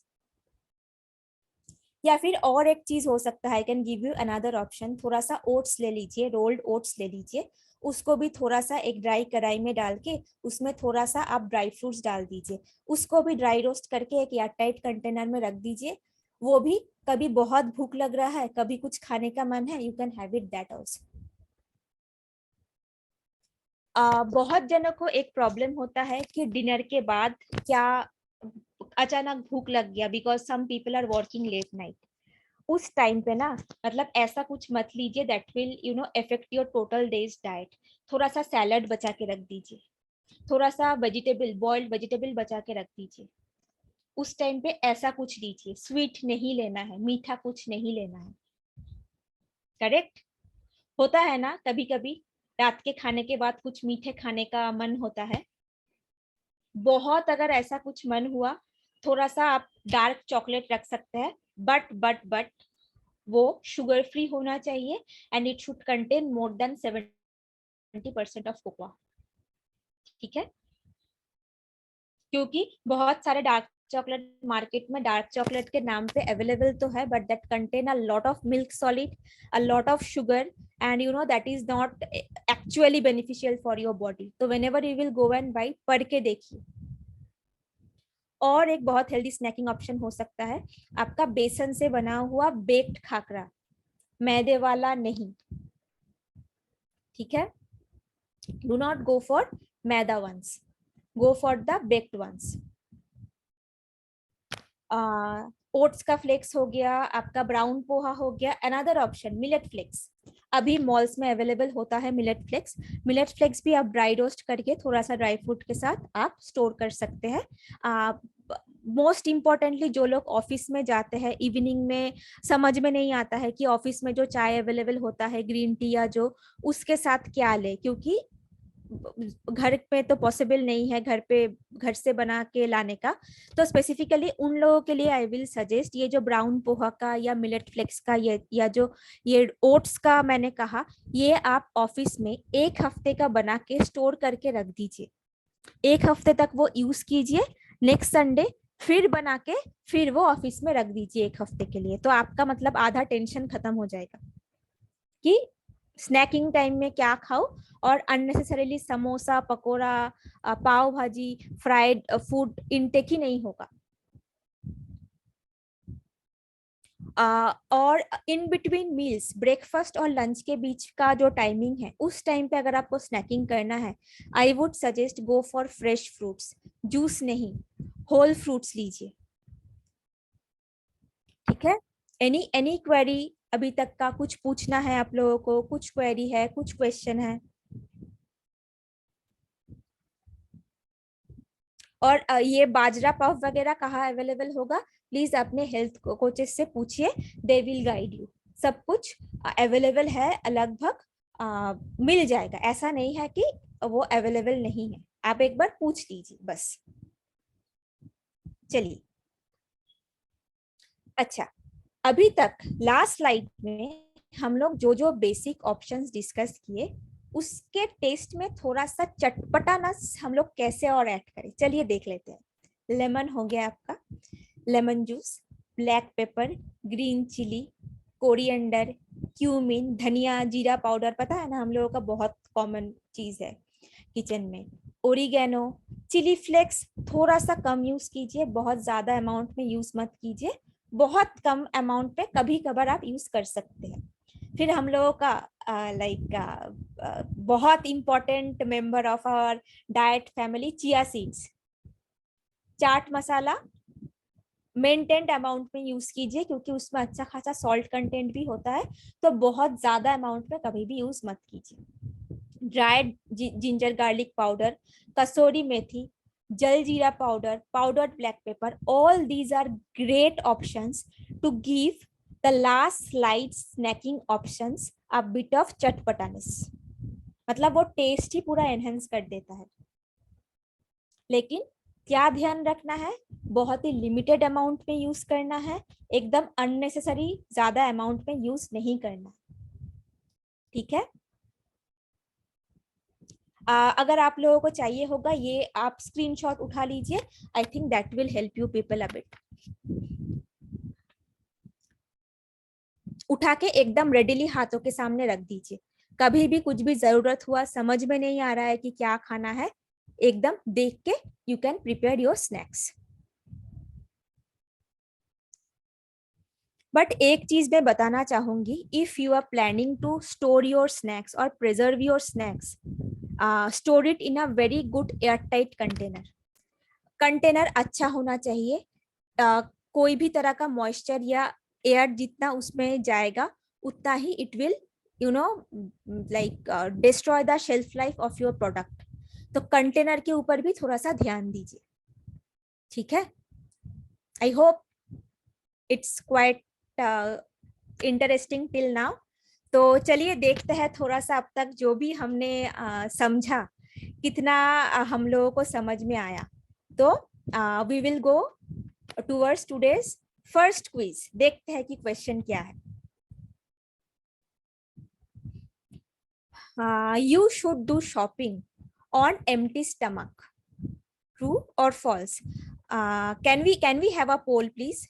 या फिर और एक चीज हो सकता है, I can give you another option, थोड़ा सा ओट्स ले लीजिए, रोल्ड ओट्स ले लीजिए, उसको भी थोड़ा सा एक ड्राई कढ़ाई में डाल के उसमें थोड़ा सा आप ड्राई फ्रूट्स डाल दीजिए, उसको भी ड्राई रोस्ट करके एक एयरटाइट कंटेनर में रख दीजिए। वो भी कभी बहुत भूख लग रहा है, कभी कुछ खाने का मन है, you can have it that also. बहुत जनों को एक प्रॉब्लम होता है कि डिनर के बाद क्या अचानक भूख लग गया, because some people are working late night. उस टाइम पे ना मतलब ऐसा कुछ मत लीजिए that will affect your total day's diet. थोड़ा सा सैलड बचा के रख दीजिए, थोड़ा सा वेजिटेबल, बॉइल्ड वेजिटेबल बचा के रख दीजिए। उस टाइम पे ऐसा कुछ लीजिए, स्वीट नहीं लेना है, मीठा कुछ नहीं लेना है, करेक्ट? होता है ना कभी कभी रात के खाने के बाद कुछ मीठे खाने का मन होता है। बहुत अगर ऐसा कुछ मन हुआ, थोड़ा सा आप डार्क चॉकलेट रख सकते हैं, बट वो शुगर फ्री होना चाहिए and it should contain more than 70% of cocoa, ठीक है? क्योंकि बहुत सारे डार्क चॉकलेट मार्केट में डार्क चॉकलेट के नाम पे अवेलेबल तो है, but that contain a lot of milk solid, a lot of sugar, and that is not actually beneficial for your body. तो whenever you will go and buy, पढ़ के देखिए। और एक बहुत हेल्दी स्नैकिंग ऑप्शन हो सकता है आपका बेसन से बना हुआ बेक्ड खाकरा, मैदे वाला नहीं, ठीक है? Do not go for maida ones, go for the baked ones. Oats का फ्लेक्स हो गया, आपका ब्राउन पोहा हो गया। अनदर ऑप्शन मिलेट फ्लेक्स, अभी मॉल्स में अवेलेबल होता है मिलेट फ्लेक्स। मिलेट फ्लेक्स भी आप ड्राई रोस्ट करके थोड़ा सा ड्राई फ्रूट के साथ आप स्टोर कर सकते हैं। मोस्ट इम्पॉर्टेंटली जो लोग ऑफिस में जाते हैं इवनिंग में, समझ में नहीं आता है कि ऑफिस में जो चाय अवेलेबल होता है ग्रीन टी या जो, उसके साथ क्या ले, क्योंकि घर पे तो पॉसिबल नहीं है घर से बना के लाने का। तो स्पेसिफिकली उन लोगों के लिए आई विल सजेस्ट ये जो ब्राउन पोहा का या मिलेट फ्लेक्स का या जो ये ओट्स का मैंने कहा, ये आप ऑफिस में एक हफ्ते का बना के स्टोर करके रख दीजिए। एक हफ्ते तक वो यूज कीजिए, नेक्स्ट संडे फिर बना के फिर वो ऑफिस में रख दीजिए एक हफ्ते के लिए। तो आपका मतलब आधा टेंशन खत्म हो जाएगा कि स्नैकिंग टाइम में क्या खाओ, और अननेसेसरीली समोसा, पकोड़ा, पाव भाजी, फ्राइड फूड इनटेक ही नहीं होगा। और इन बिटवीन मील्स, ब्रेकफास्ट और लंच के बीच का जो टाइमिंग है, उस टाइम पे अगर आपको स्नैकिंग करना है, I would suggest go for fresh fruits, juice नहीं, होल फ्रूट्स लीजिए। ठीक है, एनी क्वेरी अभी तक का? कुछ पूछना है आप लोगों को? कुछ क्वेरी है, कुछ क्वेश्चन है? और ये बाजरा पफ वगैरह कहाँ अवेलेबल होगा? प्लीज अपने हेल्थ कोचेस से पूछिए, दे विल गाइड यू। सब कुछ अवेलेबल है, लगभग मिल जाएगा, ऐसा नहीं है कि वो अवेलेबल नहीं है, आप एक बार पूछ लीजिए बस। चलिए, अच्छा, अभी तक लास्ट स्लाइड में हम लोग जो जो बेसिक ऑप्शंस डिस्कस किए, उसके टेस्ट में थोड़ा सा चटपटानस हम लोग कैसे और ऐड करें, चलिए देख लेते हैं। लेमन हो गया आपका, lemon juice, black pepper, green chilli, coriander, cumin, धनिया, जीरा पाउडर, पता है ना हम लोगों का बहुत कॉमन चीज है किचन में, ओरिगेनो, चिली फ्लेक्स थोड़ा सा कम यूज कीजिए, बहुत ज्यादा अमाउंट में यूज मत कीजिए, बहुत कम अमाउंट पे कभी कभार आप यूज कर सकते हैं। फिर हम लोगों का बहुत important member of our diet family, chia seeds, chaat masala maintained amount में यूज कीजिए, क्योंकि उसमें अच्छा खासा सॉल्ट कंटेंट भी होता है, तो बहुत ज्यादा अमाउंट में कभी भी यूज मत कीजिए। Dried ginger garlic powder, kasuri methi, jaljeera powder, powdered black pepper, all these are great options to give the last slide snacking options a bit of चटपटानेस, मतलब वो टेस्ट ही पूरा एनहेंस कर देता है। लेकिन क्या ध्यान रखना है, बहुत ही लिमिटेड अमाउंट में यूज करना है, एकदम अननेसेसरी ज्यादा अमाउंट में यूज नहीं करना। ठीक है, अगर आप लोगों को चाहिए होगा, ये आप स्क्रीनशॉट उठा लीजिए, I think that will help you people a bit. उठा के एकदम रेडिली हाथों के सामने रख दीजिए, कभी भी कुछ भी जरूरत हुआ, समझ में नहीं आ रहा है कि क्या खाना है, एकदम देख के you can prepare your snacks. But एक चीज मैं बताना चाहूंगी, if you are planning to store your snacks और preserve your snacks, store it in a very good airtight container. Container अच्छा होना चाहिए, कोई भी तरह का मॉइस्चर या एयर जितना उसमें जाएगा, उतना ही it will like destroy the shelf life of your product. तो कंटेनर के ऊपर भी थोड़ा सा ध्यान दीजिए। ठीक है, I hope it's quite interesting till now. तो चलिए देखते हैं थोड़ा सा अब तक जो भी हमने समझा, कितना हम लोगों को समझ में आया। तो we will go towards today's first quiz, देखते हैं कि क्वेश्चन क्या है। You should do shopping on empty stomach. True or false? Can we have a poll, please?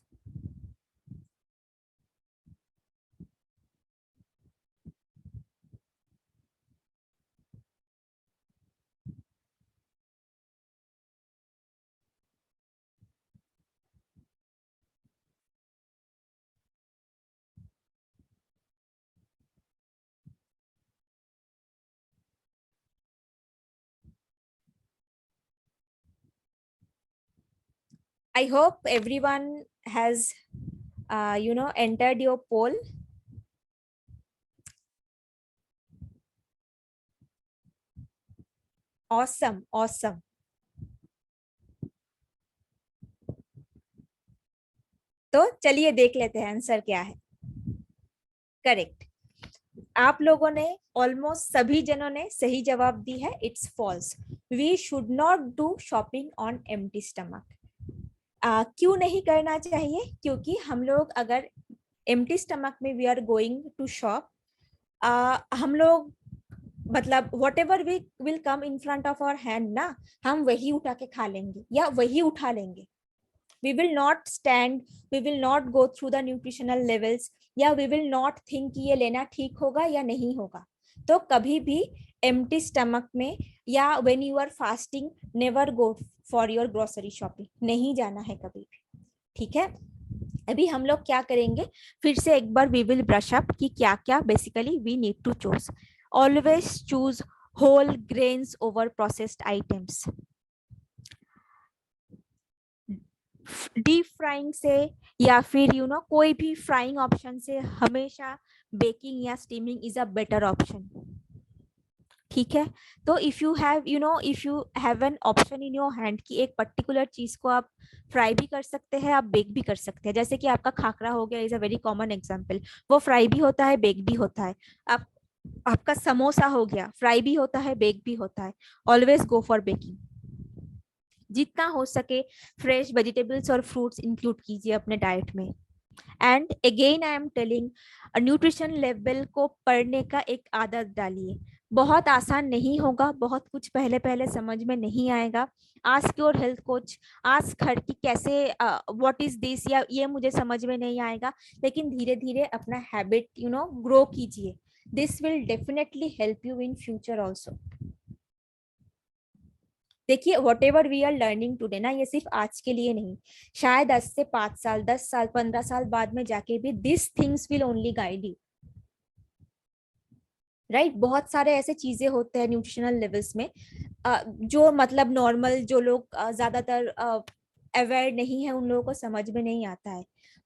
I hope everyone has, entered your poll. Awesome, awesome. तो चलिए देख लेते हैं आंसर क्या है। करेक्ट, आप लोगों ने ऑलमोस्ट सभी जनों ने सही जवाब दी है, it's false. We should not do shopping on empty stomach. क्यों नहीं करना चाहिए? क्योंकि हम लोग अगर एम्प्टी स्टमक में we are going to shop, हम लोग मतलब whatever we will come in front of our hand ना, हम वही उठा के खा लेंगे या वही उठा लेंगे। We will not stand, we will not go through the nutritional levels, या we will not think कि ये लेना ठीक होगा या नहीं होगा। तो कभी भी empty stomach में या when you are fasting, never go for your grocery shopping, नहीं जाना है कभी भी। ठीक है, अभी हम लोग क्या करेंगे, फिर से एक बार वी विल ब्रश अप कि क्या क्या basically we need to choose. Always choose whole grains over processed items. Deep frying से या फिर कोई भी फ्राइंग ऑप्शन से हमेशा बेकिंग या steaming is a better option. ठीक है. तो if you have an option in your hand कि एक पर्टिकुलर चीज को आप फ्राई भी कर सकते हैं, आप बेक भी कर सकते हैं. जैसे कि आपका खाखरा हो गया, is a very common example. वो फ्राई भी होता है, बेक भी होता है. आप आपका समोसा हो गया, फ्राई भी होता है, बेक भी होता है. Always go for baking. जितना हो सके फ्रेश वेजिटेबल्स और फ्रूट्स इंक्लूड कीजिए अपने डाइट में. And again I am telling, nutrition level को पढ़ने का एक आदत डालिए. बहुत आसान नहीं होगा, बहुत कुछ पहले पहले समझ में नहीं आएगा. Ask your health coach, ask her कि कैसे व्हाट इज दिस, या ये मुझे समझ में नहीं आएगा. लेकिन धीरे धीरे अपना हैबिट ग्रो कीजिए. This will definitely help you in future also. देखिए whatever we are learning today ना, ये सिर्फ आज के लिए नहीं, शायद 10 से 5 साल, 10 साल, 15 साल बाद में जाके भी this things will only guide you. Right. बहुत सारे ऐसे चीजें होते हैं न्यूट्रिशनल लेवल्स में जो मतलब नॉर्मल जो लोग ज्यादातर अवेयर नहीं है, उन लोगों को समझ में नहीं आता है.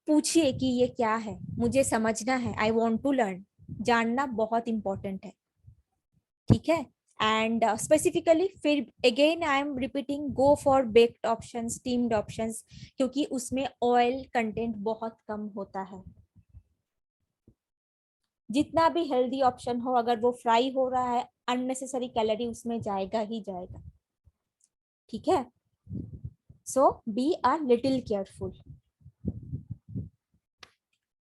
पूछिए कि ये क्या है, मुझे समझना है, आई वॉन्ट टू लर्न. जानना बहुत इंपॉर्टेंट है. ठीक है. एंड स्पेसिफिकली फिर again I am repeating, go for baked option, steamed options, क्योंकि उसमें ऑयल कंटेंट बहुत कम होता है. जितना भी हेल्दी ऑप्शन हो, अगर वो फ्राई हो रहा है, अननेसेसरी कैलोरी उसमें जाएगा ही जाएगा. ठीक है. So be a little careful.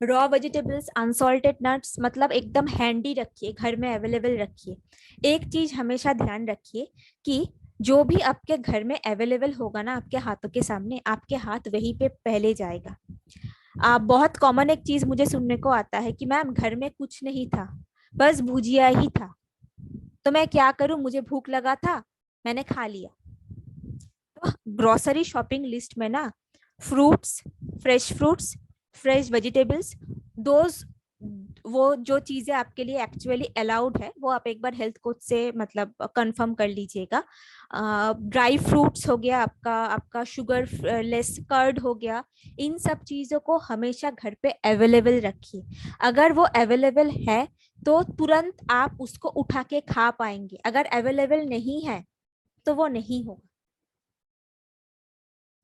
Raw vegetables, unsalted nuts मतलब एकदम हैंडी रखिए, घर में अवेलेबल रखिए. एक चीज हमेशा ध्यान रखिए कि जो भी आपके घर में अवेलेबल होगा ना आपके हाथों के सामने, आपके हाथ वहीं पे पहले जाएगा. बहुत कॉमन एक चीज मुझे सुनने को आता है कि मैम घर में कुछ नहीं था, बस भुजिया ही था, तो मैं क्या करूं, मुझे भूख लगा था, मैंने खा लिया. तो ग्रोसरी शॉपिंग लिस्ट में ना फ्रूट्स, फ्रेश वेजिटेबल्स, दोज वो जो चीजें आपके लिए एक्चुअली अलाउड है वो आप एक बार हेल्थ कोच से मतलब कंफर्म कर लीजिएगा. ड्राई फ्रूट्स हो गया, आपका शुगर लेस कर्ड हो गया, इन सब चीजों को हमेशा घर पे अवेलेबल रखिए. अगर वो अवेलेबल है तो तुरंत आप उसको उठा के खा पाएंगे. अगर अवेलेबल नहीं है तो वो नहीं होगा.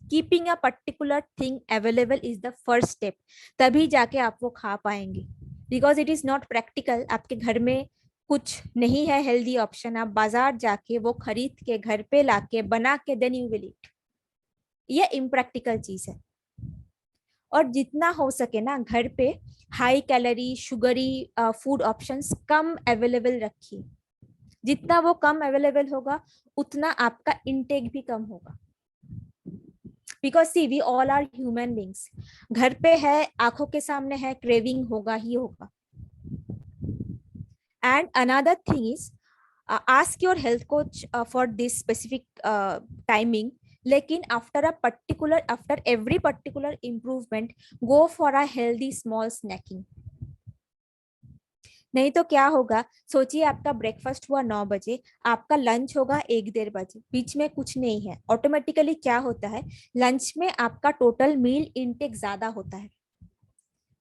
Keeping a particular thing available is the first step. तभी जाके आप वो खा पाएंगे. Because it is not practical. आपके घर में कुछ नहीं है हेल्दी ऑप्शन, आप बाजार जाके वो खरीद के घर पे लाके बना के देन यू विल ईट. ये इम्प्रैक्टिकल चीज है. और जितना हो सके ना घर पे high calorie sugary food options कम अवेलेबल रखिए. जितना वो कम अवेलेबल होगा उतना आपका इंटेक भी कम होगा. Because see we all are human beings. घर पे है, आंखों के सामने है, क्रेविंग होगा ही होगा. And another thing is, ask your health coach for this specific timing. लेकिन after every particular improvement go for a healthy small snacking. नहीं तो क्या होगा, सोचिए आपका ब्रेकफास्ट हुआ 9 बजे, आपका लंच होगा 1-1:30 बजे, बीच में कुछ नहीं है. ऑटोमेटिकली क्या होता है, लंच में आपका टोटल मील इनटेक ज्यादा होता है.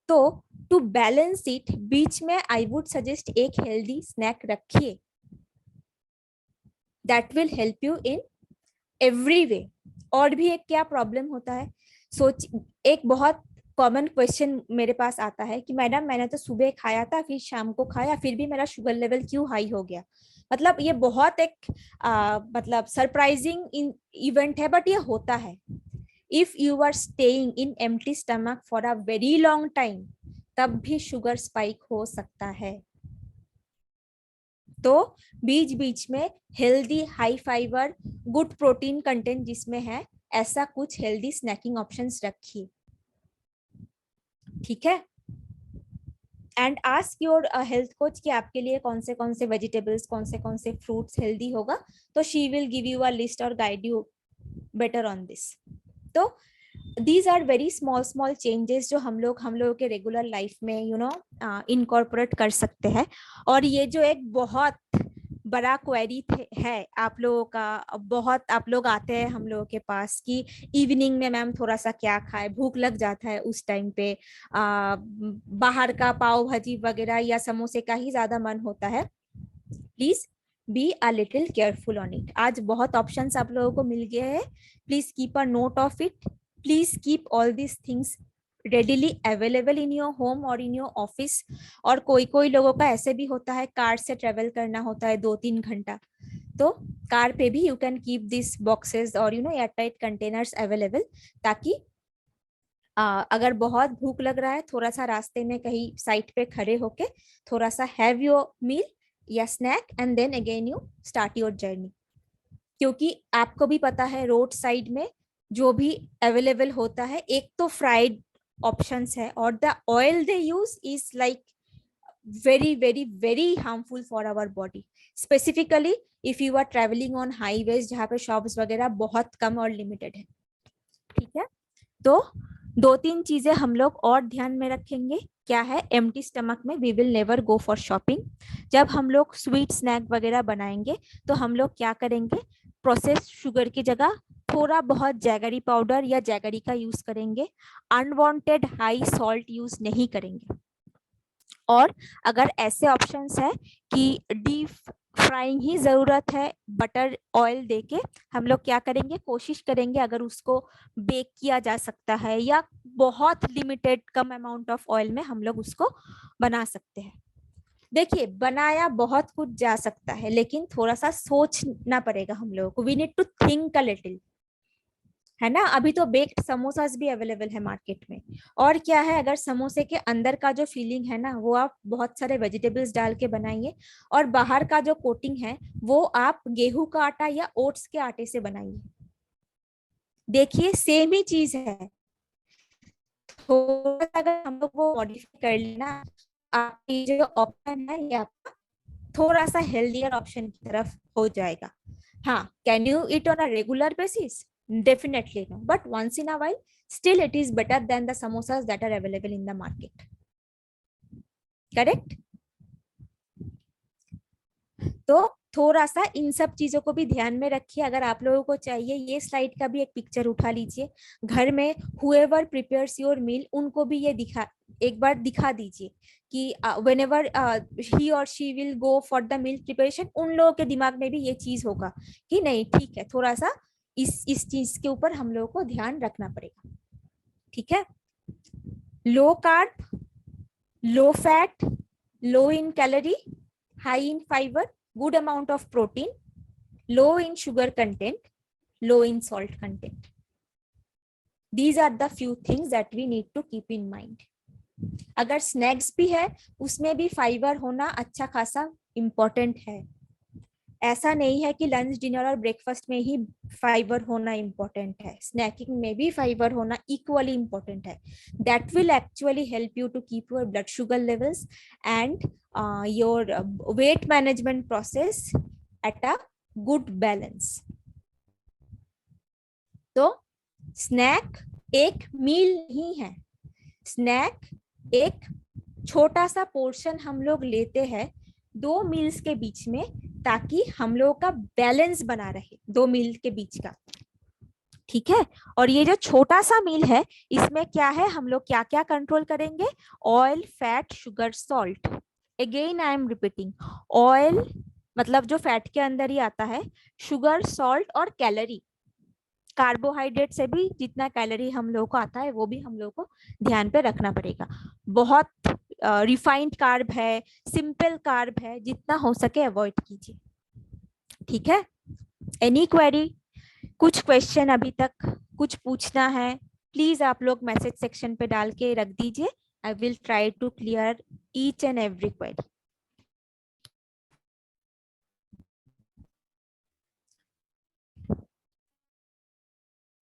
तो टू बैलेंस इट, बीच में आई वुड सजेस्ट एक हेल्दी स्नैक रखिए. That will help you in every way. और भी एक क्या प्रॉब्लम होता है, एक बहुत कॉमन क्वेश्चन मेरे पास आता है कि मैडम मैंने तो सुबह खाया था, फिर शाम को खाया, फिर भी मेरा शुगर लेवल क्यों हाई हो गया. मतलब ये बहुत एक मतलब सरप्राइजिंग इवेंट है, बट ये होता है. If you are staying in empty stomach for a very long time, तब भी शुगर स्पाइक हो सकता है. तो बीच बीच में healthy high fibre good protein content जिसमें है, ऐसा कुछ हेल्दी स्नैकिंग ऑप्शंस रखिए. ठीक है. And ask your health coach कि आपके लिए कौन से वेजिटेबल्स, कौन से फ्रूट्स हेल्दी होगा, तो she will give you a list और guide you better on this. तो these are very small small changes जो हम लोगों के रेगुलर लाइफ में इनकॉर्पोरेट कर सकते हैं। और ये जो एक बहुत बड़ा क्वेरी है आप लोगों का, बहुत आप लोग आते हैं हम लोगों के पास कि इवनिंग में मैम थोड़ा सा क्या खाए, भूख लग जाता है उस टाइम पे, बाहर का पाव भाजी वगैरह या समोसे का ही ज्यादा मन होता है। Please be a little careful on it. आज बहुत ऑप्शंस आप लोगों को मिल गए हैं, please keep a note of it, please keep all these things readily available in your home और इन योर ऑफिस। और कोई कोई लोगों का ऐसे भी होता है कार से ट्रेवल करना होता है 2-3 घंटा, तो कार पे भी you can keep this boxes और एयरटाइट कंटेनर्स अवेलेबल, ताकि अगर बहुत भूख लग रहा है थोड़ा सा रास्ते में कहीं साइड पे खड़े होके थोड़ा सा हैव योर मील या snack and then again you start your journey. क्योंकि आपको भी पता है रोड साइड में जो भी अवेलेबल होता है, एक तो फ्राइड ऑप्शंस है और the oil they use is like very very very harmful for our body, specifically if you are traveling on highways जहाँ पे शॉप्स वगैरह बहुत कम और लिमिटेड है। ठीक है, तो 2-3 चीजें हम लोग और ध्यान में रखेंगे। क्या है? एम्प्टी स्टमक में we will never go for shopping. जब हम लोग स्वीट स्नैक वगैरह बनाएंगे तो हम लोग क्या करेंगे, प्रोसेस शुगर की जगह थोड़ा बहुत जैगरी पाउडर या जैगरी का यूज करेंगे, अनवांटेड हाई सॉल्ट यूज नहीं करेंगे। और अगर ऐसे ऑप्शंस है कि डीप फ्राइंग ही जरूरत है बटर ऑयल देके, हम लोग क्या करेंगे, कोशिश करेंगे अगर उसको बेक किया जा सकता है या बहुत limited come amount of oil में हम लोग उसको बना सकते हैं। देखिए बनाया बहुत कुछ जा सकता है लेकिन थोड़ा सा सोचना पड़ेगा हम लोगों को, we need to think a little, है ना। अभी तो बेक्ड समोसास भी अवेलेबल है मार्केट में। और क्या है, अगर समोसे के अंदर का जो फीलिंग है ना वो आप बहुत सारे वेजिटेबल्स डाल के बनाइए, और बाहर का जो कोटिंग है वो आप गेहूं का आटा या ओट्स के आटे से बनाइए। देखिए सेम ही चीज है, थोड़ा सा अगर हम लोग वो मॉडिफाई कर लेना, आपकी जो ऑप्शन है ये आपका थोड़ा सा हेल्दियर ऑप्शन की तरफ हो जाएगा। हाँ, can you eat on a regular basis? Definitely no, but once in a while still it is better than the samosas that are available in the market. Correct? तो थोड़ा सा इन सब चीजों को भी ध्यान में रखिए। अगर आप लोगों को चाहिए ये स्लाइड का भी एक पिक्चर उठा लीजिए, घर में whoever prepares your meal उनको भी ये एक बार दिखा दीजिए कि whenever he or she will go for the meal preparation, उन लोगों के दिमाग में भी ये चीज होगा कि नहीं ठीक है, थोड़ा सा इस चीज के ऊपर हम लोगों को ध्यान रखना पड़ेगा। ठीक है, low carb, low fat, low in calorie, high in fibre, good amount of protein, low in sugar content, low in salt content. These are the few things that we need to keep in mind. अगर snacks भी है उसमें भी fibre होना अच्छा खासा important है। ऐसा नहीं है कि लंच डिनर और ब्रेकफास्ट में ही फाइबर होना इम्पोर्टेंट है, स्नैकिंग में भी फाइबर होना इक्वली इम्पोर्टेंट है। That will actually help you to keep your blood sugar levels and your weight management process at a good balance. तो स्नैक एक मील नहीं है, स्नैक एक छोटा सा पोर्शन हम लोग लेते हैं 2 मील्स के बीच में, ताकि हम लोग का बैलेंस बना रहे 2 मील के बीच का। ठीक है, और ये जो छोटा सा मील है इसमें क्या है, हम लोग क्या क्या कंट्रोल करेंगे, oil, fat, sugar, salt. Again I am repeating, oil मतलब जो फैट के अंदर ही आता है, शुगर, सॉल्ट और कैलोरी, कार्बोहाइड्रेट से भी जितना कैलोरी हम लोग को आता है वो भी हम लोग को ध्यान पे रखना पड़ेगा। बहुत रिफाइंड कार्ब है, सिंपल कार्ब है, जितना हो सके अवॉइड कीजिए। ठीक है, एनी क्वेरी, कुछ क्वेश्चन अभी तक कुछ पूछना है प्लीज आप लोग मैसेज सेक्शन पे डाल के रख दीजिए। I will try to clear each and every query.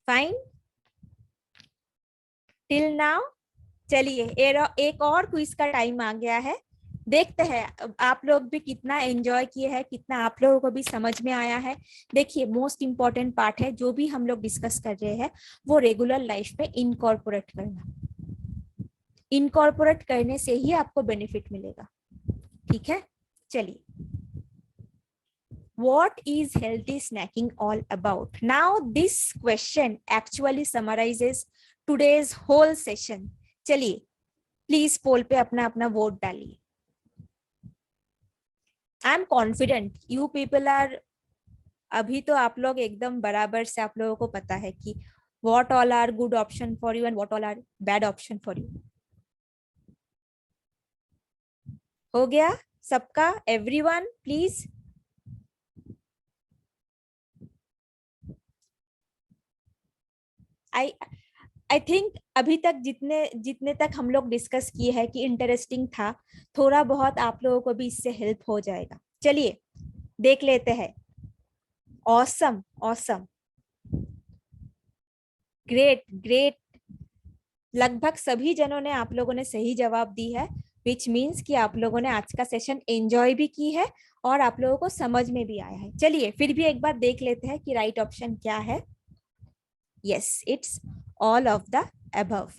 Fine till now. चलिए एक और क्विज का टाइम आ गया है। देखते हैं अब आप लोग भी कितना एंजॉय किए हैं, कितना आप लोगों को भी समझ में आया है। देखिए मोस्ट इम्पोर्टेंट पार्ट है जो भी हम लोग डिस्कस कर रहे हैं वो रेगुलर लाइफ में इनकॉर्पोरेट करना। इनकॉर्पोरेट करने से ही आपको बेनिफिट मिलेगा। ठीक है, चलिए, what is healthy snacking all about? Now this question actually summarizes today's whole session. चलिए प्लीज पोल पे अपना अपना वोट डालिए। I am confident you people are, अभी तो आप लोग एकदम बराबर से आप लोगों को पता है कि what all are good option for you and what all are bad option for you. हो गया सबका? Everyone please. आई थिंक अभी तक जितने तक हम लोग डिस्कस किए हैं कि इंटरेस्टिंग था, थोड़ा बहुत आप लोगों को भी इससे हेल्प हो जाएगा। चलिए देख लेते हैं। ऑसम ऑसम, ग्रेट ग्रेट, लगभग सभी जनों ने, आप लोगों ने सही जवाब दी है, विच मीन्स कि आप लोगों ने आज का सेशन एंजॉय भी की है और आप लोगों को समझ में भी आया है। चलिए फिर भी एक बार देख लेते हैं कि राइट ऑप्शन क्या है। Yes, it's all of the above.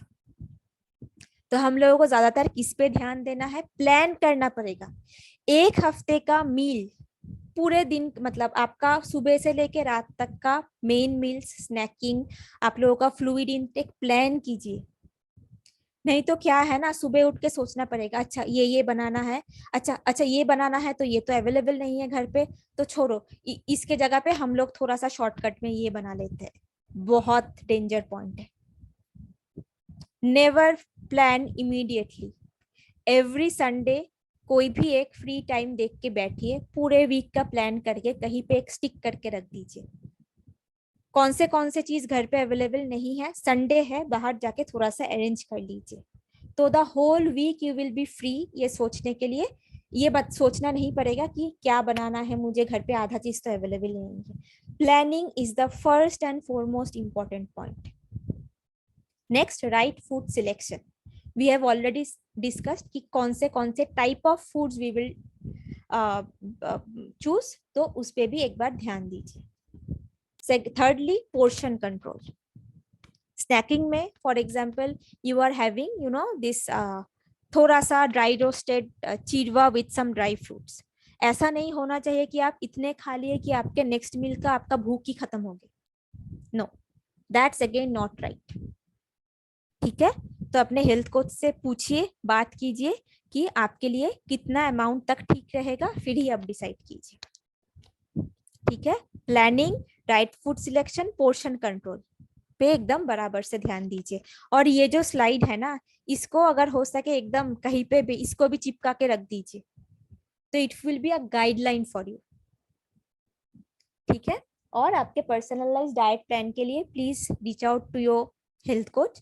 तो हम लोगों को ज्यादातर किस पे ध्यान देना है? प्लान करना पड़ेगा। एक हफ्ते का मील, पूरे दिन, मतलब आपका सुबह से लेके रात तक का मेन मील्स, स्नैकिंग, आप लोगों का फ्लूइड इनटेक प्लान कीजिए। नहीं तो क्या है ना, सुबह उठ के सोचना पड़ेगा, अच्छा ये बनाना है, अच्छा ये बनाना है, तो ये तो अवेलेबल नहीं है घर पे, तो छोड़ो, इसके जगह पे हम लोग थोड़ा सा शॉर्टकट में ये बना लेते हैं। बहुत डेंजर पॉइंट है। Never plan immediately. Every Sunday कोई भी एक फ्री टाइम देख के बैठिए, पूरे वीक का प्लान करके कहीं पे एक स्टिक करके रख दीजिए। कौन से चीज घर पे अवेलेबल नहीं है, संडे है, बाहर जाके थोड़ा सा अरेंज कर लीजिए। तो the whole week you will be free ये सोचने के लिए। ये बात सोचना नहीं पड़ेगा कि क्या बनाना है मुझे, घर पे आधा चीज तो अवेलेबल नहीं है। Planning is the first and foremost important point. Next, right food selection. We have already discussed कि कौन से type of foods we will choose, तो उस पे भी एक बार ध्यान दीजिए। Thirdly, portion control. Snacking में, for example, you are having, this थोड़ा सा dry roasted Chirwa with some dry fruits. ऐसा नहीं होना चाहिए कि आप इतने खा लिए कि आपके नेक्स्ट मील का आपका भूख ही खत्म हो गई। No, that's again not right. ठीक है, तो अपने हेल्थ कोच से पूछिए, बात कीजिए कि आपके लिए कितना अमाउंट तक ठीक रहेगा, फिर ही आप डिसाइड कीजिए। ठीक है, planning, right food selection, portion control पे एकदम बराबर से ध्यान दीजिए। और ये जो स्लाइड है ना, इसको अगर हो सके एकदम कहीं पे भी इसको भी चिपका के रख दीजिए, तो it will be a guideline for you. ठीक है, और आपके पर्सनलाइज डाइट प्लान के लिए please reach out to your health coach.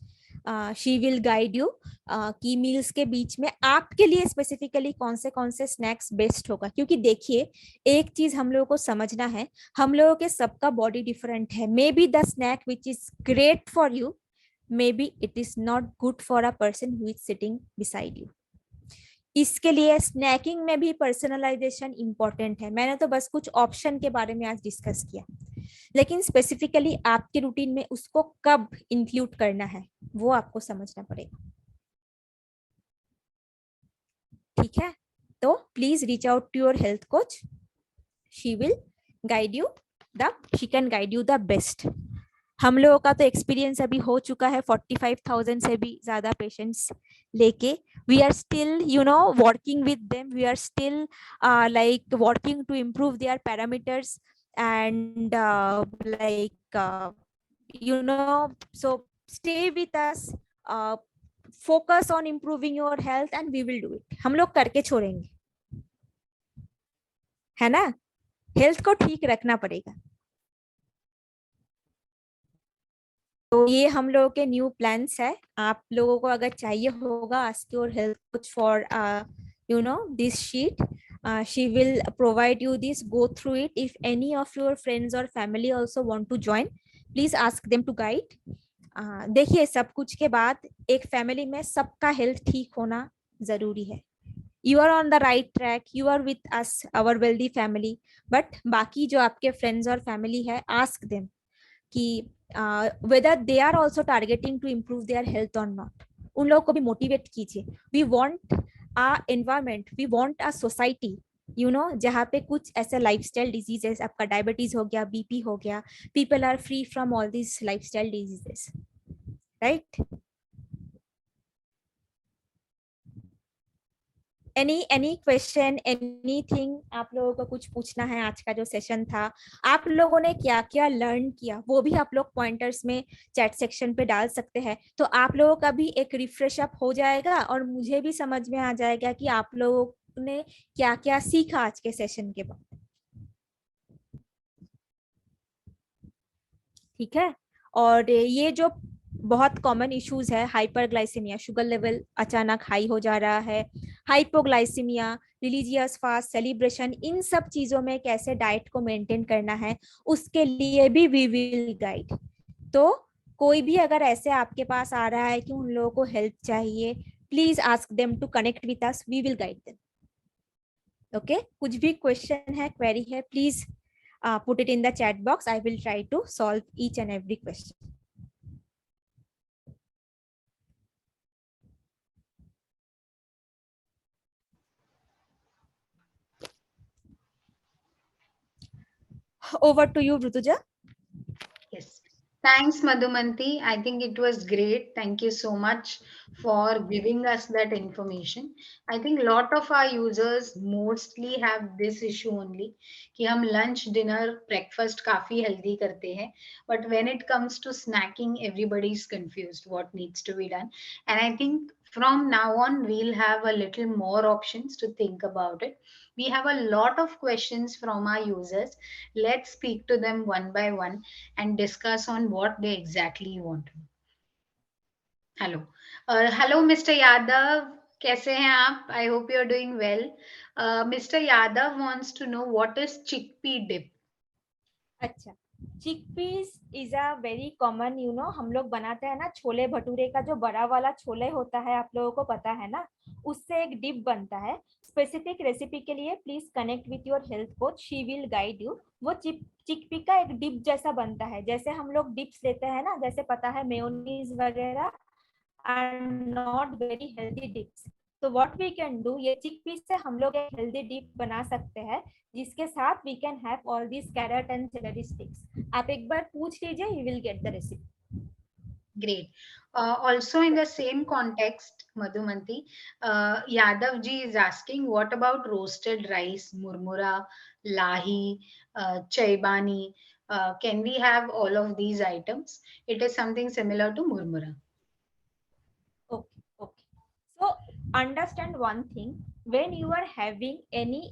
She will guide you कि मील्स के बीच में आपके लिए स्पेसिफिकली कौन से स्नैक्स बेस्ट होगा। क्योंकि देखिए, एक चीज हम लोगों को समझना है, हम लोगों के सबका बॉडी डिफरेंट है। May be the snake which is great for you, may be it is not good for a person who is sitting beside you. इसके लिए स्नैकिंग में भी पर्सनलाइजेशन इंपॉर्टेंट है। मैंने तो बस कुछ ऑप्शन के बारे में आज डिस्कस किया, लेकिन स्पेसिफिकली आपके रूटीन में उसको कब इंक्लूड करना है वो आपको समझना पड़ेगा। ठीक है, तो please reach out to your health coach. She will guide you she can guide you the best. हम लोगों का तो एक्सपीरियंस अभी हो चुका है 45,000 से भी ज्यादा पेशेंट्स लेके। We are still working with them, we are still like working to improve their parameters and so stay with us, focus on improving your health and we will do it. हम लोग करके छोड़ेंगे, है ना? Health को ठीक रखना पड़ेगा। तो ये हम लोगों के न्यू प्लान्स है। आप लोगों को अगर चाहिए होगा, ask your health coach for this sheet. She will provide you this, go through it. If any of your friends और family also want to join, please ask them to guide. देखिए, सब कुछ के बाद एक फैमिली में सबका health ठीक होना जरूरी है। you are on the right track, you are with us, our wealthy family. But बाकी जो आपके friends और family है, ask them कि whether they are also targeting to improve their health or not. उन लोगों को भी motivate कीजिए. We want a environment, we want a society, you know, जहाँ पे कुछ ऐसे lifestyle diseases, आपका diabetes हो गया, BP हो गया, people are free from all these lifestyle diseases, right? any question, anything आप लोगों को कुछ पूछना है? आज का जो सेशन था, आप लोगों ने क्या क्या लर्न किया, वो भी आप लोग पॉइंटर्स में चैट सेक्शन पे डाल सकते हैं, तो आप लोगों का भी एक रिफ्रेश अप हो जाएगा और मुझे भी समझ में आ जाएगा कि आप लोगों ने क्या क्या सीखा आज के सेशन के बाद. ठीक है. और ये जो बहुत कॉमन इश्यूज है, हाइपरग्लाइसेमिया, शुगर लेवल अचानक हाई हो जा रहा है, हाइपोग्लाइसेमिया, रिलीजियस फास्ट, सेलिब्रेशन, इन सब चीजों में कैसे डाइट को मेंटेन करना है, उसके लिए भी वी विल गाइड. तो कोई भी अगर ऐसे आपके पास आ रहा है कि उन लोगों को हेल्प चाहिए, please ask them to connect with us, we will guide them. Okay, कुछ भी क्वेश्चन है, क्वेरी है, please put it in the chat box. I will try to solve each and every question. Over to you, Rutuja. Yes. Thanks, Madhumanti. I think it was great. Thank you so much for giving us that information. I think a lot of our users mostly have this issue only कि हम lunch, dinner, breakfast काफी healthy करते हैं. But when it comes to snacking, everybody is confused what needs to be done. And I think from now on, we'll have a little more options to think about it. We have a lot of questions from our users. Let's speak to them one by one and discuss on what they exactly want. Hello. Hello, Mr. Yadav. कैसे हैं आप? I hope you're doing well. Mr. Yadav wants to know what is chickpea dip. अच्छा, chickpeas is a very common, you know, हम लोग बनाते हैं ना छोले भटूरे का, जो बड़ा वाला छोले होता है, आप लोगों को पता है ना, उससे एक डिप बनता है. स्पेसिफिक रेसिपी के लिए please connect with your health coach, she will guide you. वो चिकपी का एक डिप जैसा बनता है, जैसे हम लोग डिप्स लेते हैं ना, जैसे पता है मेयोनीज वगैरह are not very healthy dips. तो व्हाट वी कैन डू, ये चिकपीस से हम लोग एक हेल्दी डिप बना सकते हैं, जिसके साथ we can have all these carrot and celery sticks. आप एक बार पूछ लीजिए, you will get the recipe. Great. Also, in the same context, Madhumanti, Yadav ji is asking, what about roasted rice, murmura, lahi, chaibani? Can we have all of these items? It is something similar to murmura. Okay, okay. So understand one thing, when you are having any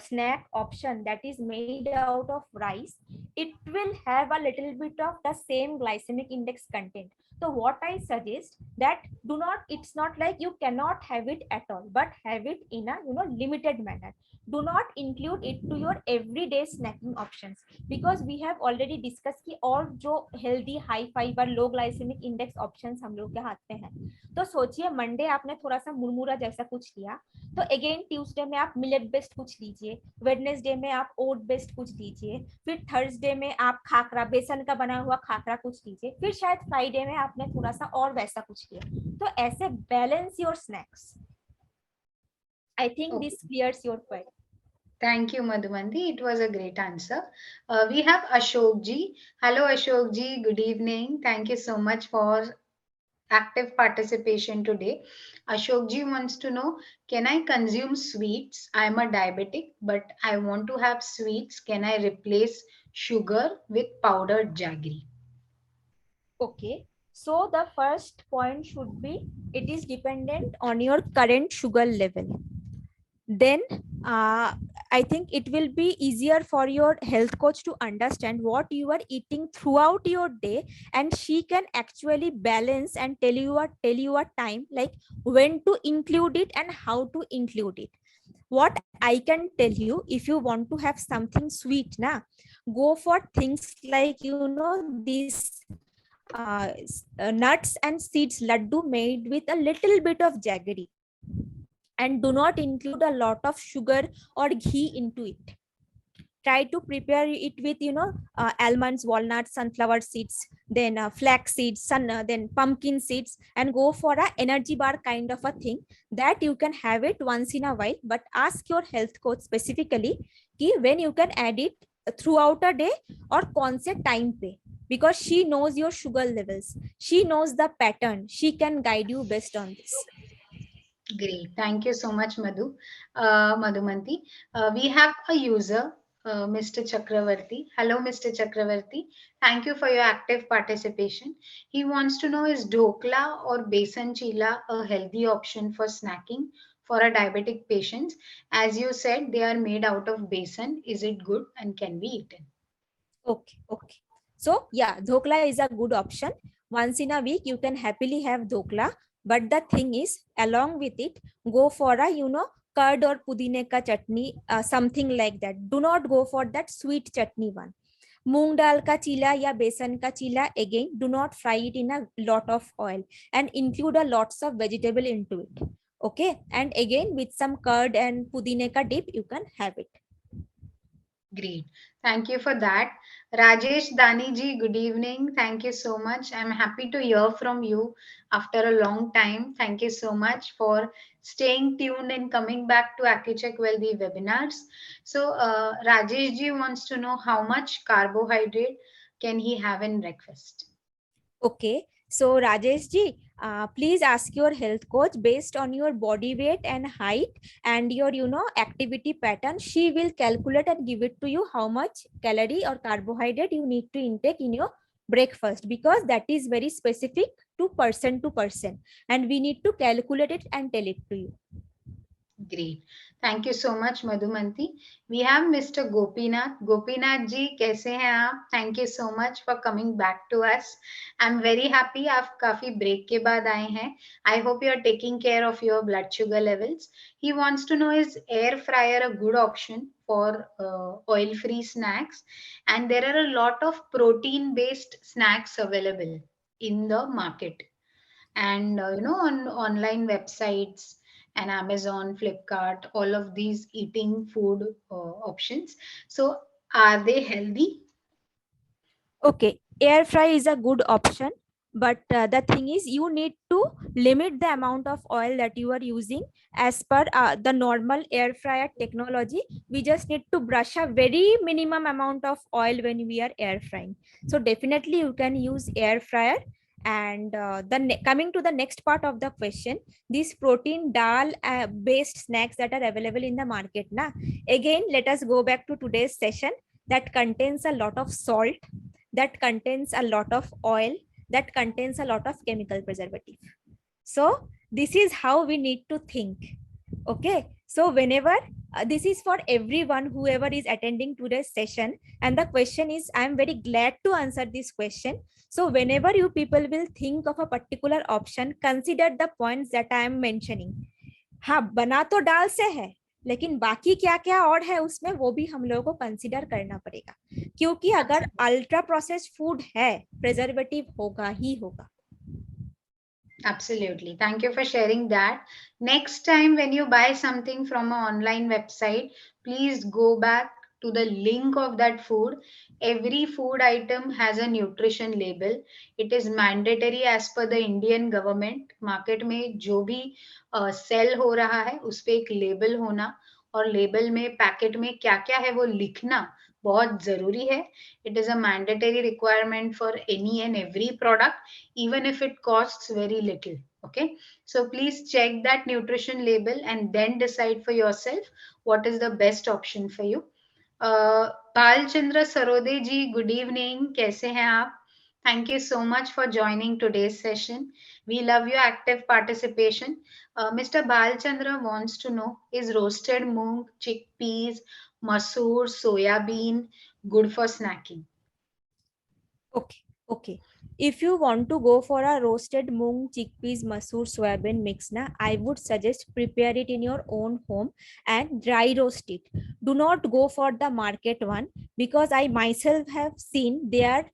snack option that is made out of rice, it will have a little bit of the same glycemic index content. So what I suggest, that do not, it's not like you cannot have it at all, but have it in a, you know, limited manner. Do not include it to your everyday snacking options, because we have already discussed कि और जो healthy, high fiber, low glycemic index options हम लोग के हाथ में है. तो सोचिए, मंडे आपने थोड़ा सा मुरमुरा जैसा कुछ लिया, तो अगेन ट्यूसडे में आप मिलेट बेस्ड कुछ लीजिए, वेडनेसडे में आप ओट बेस्ड कुछ लीजिए, फिर थर्सडे में आप खाकरा, बेसन का बना हुआ खाकरा कुछ लीजिए, फिर शायद फ्राइडे में आपने थोड़ा सा और वैसा कुछ लिया. तो ऐसे balance your snacks. I think this clears your query. Thank you, Madhumanti. It was a great answer. We have Ashok ji. Hello, Ashok ji. Good evening. Thank you so much for active participation today. Ashok ji wants to know, can I consume sweets? I am a diabetic, but I want to have sweets. Can I replace sugar with powdered jaggery? Okay. So the first point should be, it is dependent on your current sugar level. Then I think it will be easier for your health coach to understand what you are eating throughout your day, and she can actually balance and tell you a time, like when to include it and how to include it. What I can tell you, if you want to have something sweet, go for things like, you know, these nuts and seeds laddu made with a little bit of jaggery. and do not include a lot of sugar or ghee into it. Try to prepare it with almonds, walnuts, sunflower seeds, then flax seeds, then pumpkin seeds, and go for a energy bar kind of a thing that you can have it once in a while. But ask your health coach specifically कि when you can add it throughout a day or कौन से time पे, because she knows your sugar levels, she knows the pattern, she can guide you best on this. Great. Thank you so much, Madhumanti. We have a user, Mr. Chakravarti. Hello, Mr. Chakravarti. Thank you for your active participation. He wants to know, is dhokla or besan chila a healthy option for snacking for a diabetic patient? As you said, they are made out of besan. Is it good and can be eaten? Okay. So yeah, dhokla is a good option. Once in a week, you can happily have dhokla. But the thing is, along with it, go for a curd or pudine ka chutney, something like that. Do not go for that sweet chutney one. Moong dal ka chila ya besan ka chila, again, do not fry it in a lot of oil and include a lots of vegetable into it. Okay, and again with some curd and pudine ka dip, you can have it. Great. Thank you for that. Rajesh Dani ji, good evening. Thank you so much. I'm happy to hear from you after a long time. Thank you so much for staying tuned and coming back to AccuCheck Wealthy webinars. So, Rajesh ji wants to know how much carbohydrate can he have in breakfast? Okay, so Rajesh ji, please ask your health coach based on your body weight and height and your activity pattern. She will calculate and give it to you how much calorie or carbohydrate you need to intake in your breakfast, because that is very specific to person, and we need to calculate it and tell it to you. Great. Thank you so much, Madhumanti. We have Mr. Gopinath. Gopinath ji, कैसे हैं आप? Thank you so much for coming back to us. I'm very happy आप काफी break के बाद आए हैं. I hope you are taking care of your blood sugar levels. He wants to know, is air fryer a good option for oil-free snacks? And there are a lot of protein-based snacks available in the market. And on online websites and Amazon, Flipkart, all of these eating food options. So are they healthy? Okay, air fry is a good option, but the thing is you need to limit the amount of oil that you are using as per the normal air fryer technology. We just need to brush a very minimum amount of oil when we are air frying. So definitely you can use air fryer. And coming to the next part of the question, these protein dal based snacks that are available in the market now, again let us go back to today's session, that contains a lot of salt, that contains a lot of oil, that contains a lot of chemical preservative. So this is how we need to think. Okay, so whenever this is for everyone, whoever is attending today's session, and the question is, I am very glad to answer this question. So whenever you people will think of a particular option, consider the points that I am mentioning. हाँ, बना तो दाल से है, लेकिन बाकी क्या क्या और है उसमें, वो भी हम लोगों को कंसीडर करना पड़ेगा, क्योंकि अगर अल्ट्रा प्रोसेस्ड फूड है, प्रिजर्वेटिव होगा ही होगा. Absolutely. Thank you for sharing that. Next time when you buy something from an online website, please go back to the link of that food. Every food item has a nutrition label. It is mandatory as per the Indian government. Market में जो भी cell हो रहा है उस पे एक label होना, और लेबल में पैकेट में क्या क्या है वो लिखना बहुत जरूरी है. It is a mandatory requirement for any and every product, even if it costs very little. Okay, so please check that nutrition label and then decide for yourself what is the best option for you. Balchandra Sarode ji, good evening. कैसे हैं आप? Thank you so much for joining today's session. We love your active participation. Mr. Balchandra wants to know, is roasted moong, chickpeas, masoor, soya bean good for snacking? Okay. If you want to go for a roasted moong, chickpeas, masoor, soybean mix, I would suggest prepare it in your own home and dry roast it. Do not go for the market one, because I myself have seen they are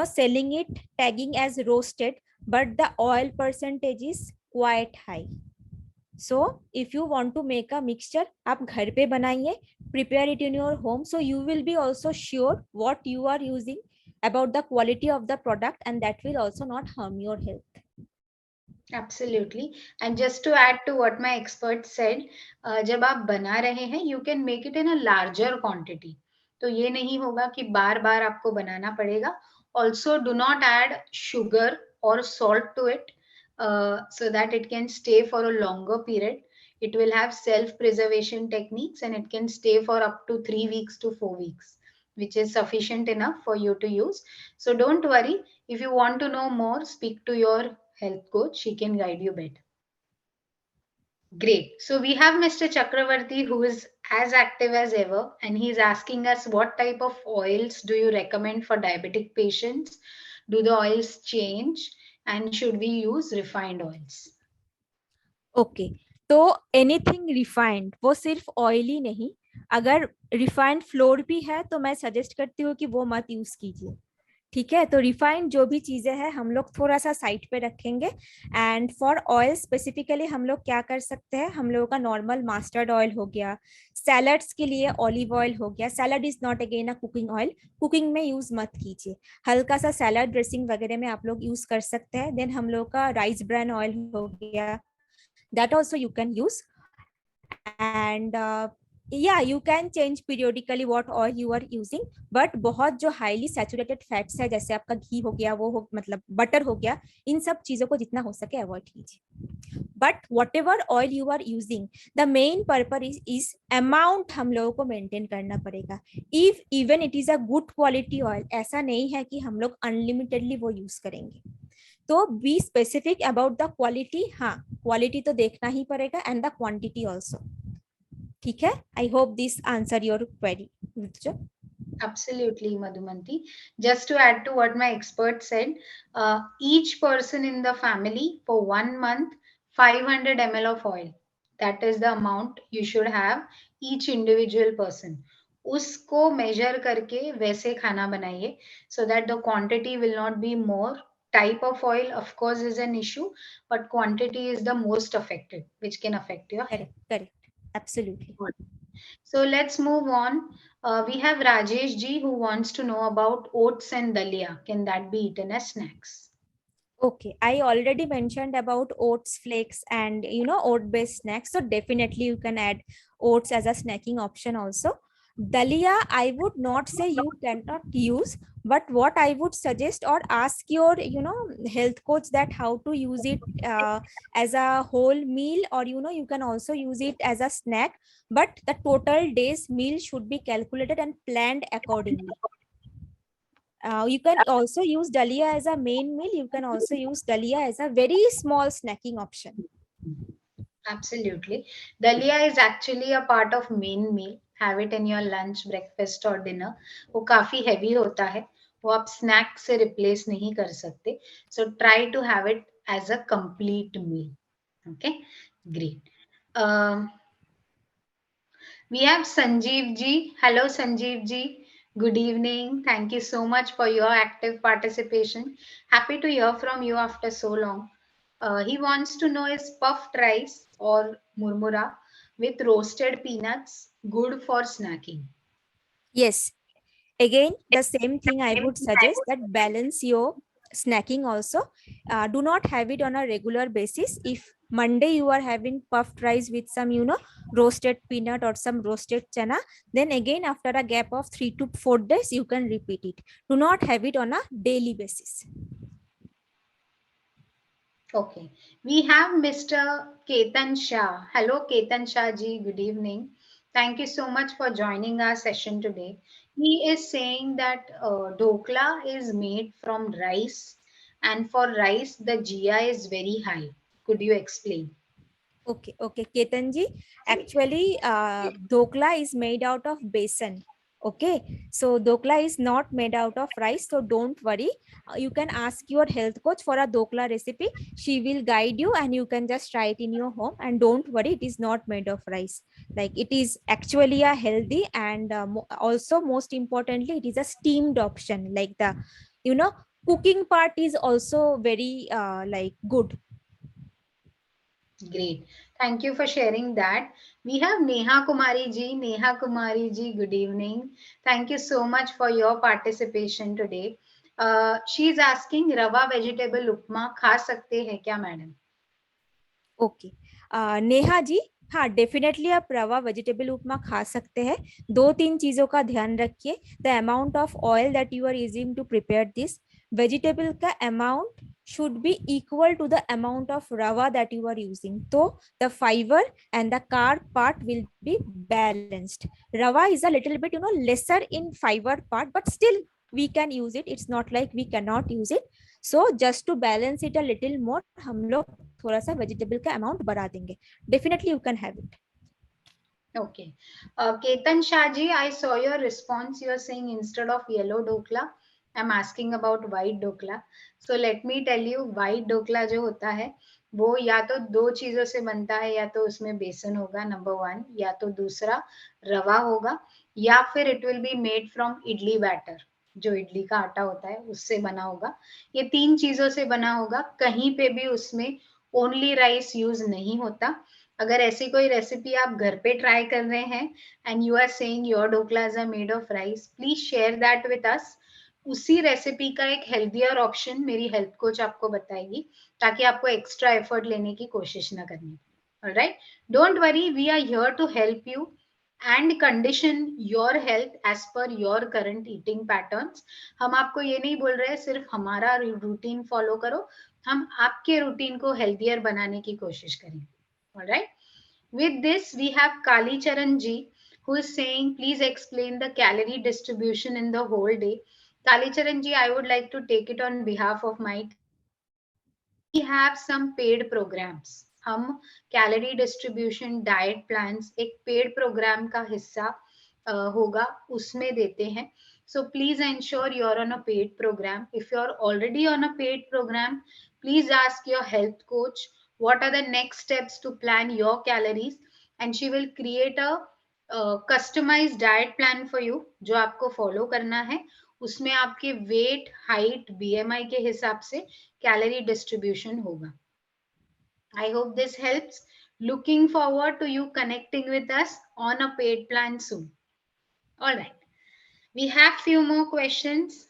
selling it, tagging as roasted, but the oil percentage is quite high. So if you want to make a mixture, आप घर पे बनाइए, prepare it in your home, so you will be also sure what you are using, about the quality of the product, and that will also not harm your health. Absolutely. And just to add to what my expert said, जब आप बना रहे हैं, you can make it in a larger quantity. तो ये नहीं होगा कि बार बार आपको बनाना पड़ेगा. Also, do not add sugar or salt to it, so that it can stay for a longer period. It will have self-preservation techniques and it can stay for up to 3 weeks to 4 weeks, which is sufficient enough for you to use. So don't worry. If you want to know more, speak to your health coach. She can guide you better. Great. So we have Mr. Chakravarti, who is as active as ever, and he's asking us, what type of oils do you recommend for diabetic patients? Do the oils change? And should we use refined oils? Okay, तो anything refined, वो सिर्फ oily नहीं, अगर refined floor भी है तो मैं suggest करती हूँ कि वो मत यूज कीजिए. ठीक है, तो रिफाइंड जो भी चीजें हैं हम लोग थोड़ा सा साइड पे रखेंगे. एंड फॉर ऑयल स्पेसिफिकली हम लोग क्या कर सकते हैं, हम लोगों का नॉर्मल मस्टर्ड ऑयल हो गया, सैलड्स के लिए ऑलिव ऑयल हो गया. Salad is not again a cooking oil, cooking में यूज मत कीजिए. हल्का सा सैलड ड्रेसिंग वगैरह में आप लोग यूज कर सकते हैं. देन हम लोग का राइस ब्रान ऑयल हो गया, that also you can use. And yeah, you can change periodically what oil you are using, but बहुत जो highly saturated fats है, जैसे आपका घी हो गया, वो हो मतलब बटर हो गया, इन सब चीजों को जितना हो सके अवॉइड कीजिए. But whatever oil you are using, the main purpose is amount हम लोगों को मेंटेन करना पड़ेगा. If even it is a good quality oil, ऐसा नहीं है कि हम लोग अनलिमिटेडली वो यूज करेंगे. तो be specific about the quality. हाँ, क्वालिटी तो देखना ही पड़ेगा एंड द क्वांटिटी ऑल्सो. ठीक है, I hope this answer your query. Absolutely, Madhumanti. Just to add to what my expert said, each person in the family for 1 month, 500 ml of oil. That is the amount you should have, each individual person. उसको measure करके वैसे खाना बनाइए, so that the quantity will not be more. Type of oil, of course, is an issue, but quantity is the most affected, which can affect your health. Correct, absolutely. So let's move on. We have Rajesh ji who wants to know about oats and dalia. Can that be eaten as snacks? Okay, I already mentioned about oats flakes and oat based snacks, so definitely you can add oats as a snacking option also. Dalia, I would not say you cannot use, but what I would suggest or ask your health coach that how to use it as a whole meal, or you can also use it as a snack, but the total days meal should be calculated and planned accordingly. You can also use dalia as a main meal. You can also use dalia as a very small snacking option. Absolutely. Dalia is actually a part of main meal. Have it in your lunch, breakfast or dinner. वो काफी heavy होता है, वो आप snack से replace नहीं कर सकते. So try to have it as a complete meal. Okay, great. We have Sanjeev ji. Hello, Sanjeev ji. Good evening. Thank you so much for your active participation. Happy to hear from you after so long. He wants to know, is puffed rice or murmura with roasted peanuts good for snacking? Yes. Again, the same thing I would suggest, that balance your snacking also. Do not have it on a regular basis. If Monday you are having puffed rice with some roasted peanut or some roasted chana, then again after a gap of 3 to 4 days you can repeat it. Do not have it on a daily basis. Okay, we have Mr. Ketan Shah. Hello, Ketan Shah ji. Good evening. Thank you so much for joining our session today. He is saying that dokla is made from rice, and for rice the GI is very high. Could you explain? Okay, Ketan ji. Actually, dokla is made out of besan. Okay, so dokla is not made out of rice, so don't worry. You can ask your health coach for a dokla recipe. She will guide you and you can just try it in your home. And don't worry, it is not made of rice. Like, it is actually a healthy and also most importantly, it is a steamed option. Like the cooking part is also very like good. Great. Thank you for sharing that. We have Neha Kumari ji. Neha Kumari ji, good evening. Thank you so much for your participation today. She is asking, रवा vegetable उपमा खा सकते हैं क्या madam? Okay Neha ji, हाँ definitely आप रवा vegetable उपमा खा सकते हैं। दो तीन चीजों का ध्यान रखिए। The amount of oil that you are using to prepare this vegetable का amount should be equal to the amount of rava that you are using. So the fiber and the carb part will be balanced. Rava is a little bit lesser in fiber part, but still we can use it. It's not like we cannot use it. So just to balance it a little more, हम लोग थोड़ा सा vegetable का amount बढ़ा देंगे. Definitely you can have it. Okay. Ketan Shahji, I saw your response. You are saying instead of yellow dokla, I'm asking about white dokla. So let me tell you, white dokla जो होता है वो या तो दो चीजों से बनता है, या तो उसमें बेसन होगा नंबर वन, या तो दूसरा रवा होगा, या फिर it will be made from idli batter, जो इडली का आटा होता है उससे बना होगा. ये तीन चीजों से बना होगा. कहीं पे भी उसमें ओनली राइस यूज नहीं होता. अगर ऐसी कोई रेसिपी आप घर पे ट्राई कर रहे हैं and you are saying your dhoklas are made of rice, please share that with us. उसी रेसिपी का एक हेल्थियर ऑप्शन मेरी हेल्थ कोच आपको बताएगी, ताकि आपको एक्स्ट्रा एफर्ट लेने की कोशिश ना करनी. Alright, don't worry, we are here to help you and condition your health as per your current eating patterns. हम आपको ये नहीं बोल रहे सिर्फ हमारा रूटीन फॉलो करो, हम आपके रूटीन को हेल्थियर बनाने की कोशिश करेंगे. All right. With this, we have Kali Charan ji, who is saying, please explain the calorie distribution in the whole day. Kali Charan ji, I would like to take it on behalf of my team. We have some paid programs. हम calorie distribution, diet plans एक paid program का हिस्सा होगा, उसमें देते हैं. So please ensure you're on a paid program. If you're already on a paid program, please ask your health coach what are the next steps to plan your calories, and she will create a customized diet plan for you जो आपको follow करना है. उसमें आपके wait, height, BMI के हिसाब से calorie distribution होगा. I hope this helps. Looking forward to you connecting with us on a paid plan soon. All right. We have few more questions.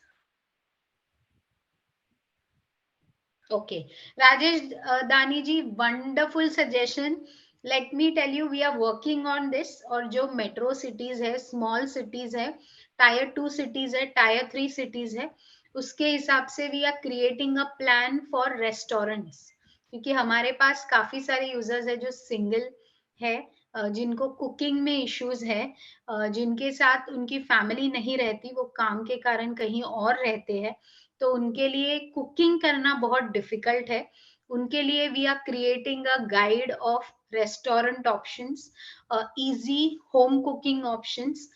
Okay. Rajesh Dani ji, wonderful suggestion. Let me tell you, we are working on this. और जो metro cities है, small cities है, tier 2 cities है, tier 3 cities है, उसके हिसाब से we are creating a plan for restaurants. क्योंकि हमारे पास काफी सारे यूजर्स है जो सिंगल है, जिनको कुकिंग में इश्यूज है, जिनके साथ उनकी फैमिली नहीं रहती, वो काम के कारण कहीं और रहते हैं, तो उनके लिए कुकिंग करना बहुत डिफिकल्ट है. उनके लिए we are creating a guide of restaurant options, easy home cooking options,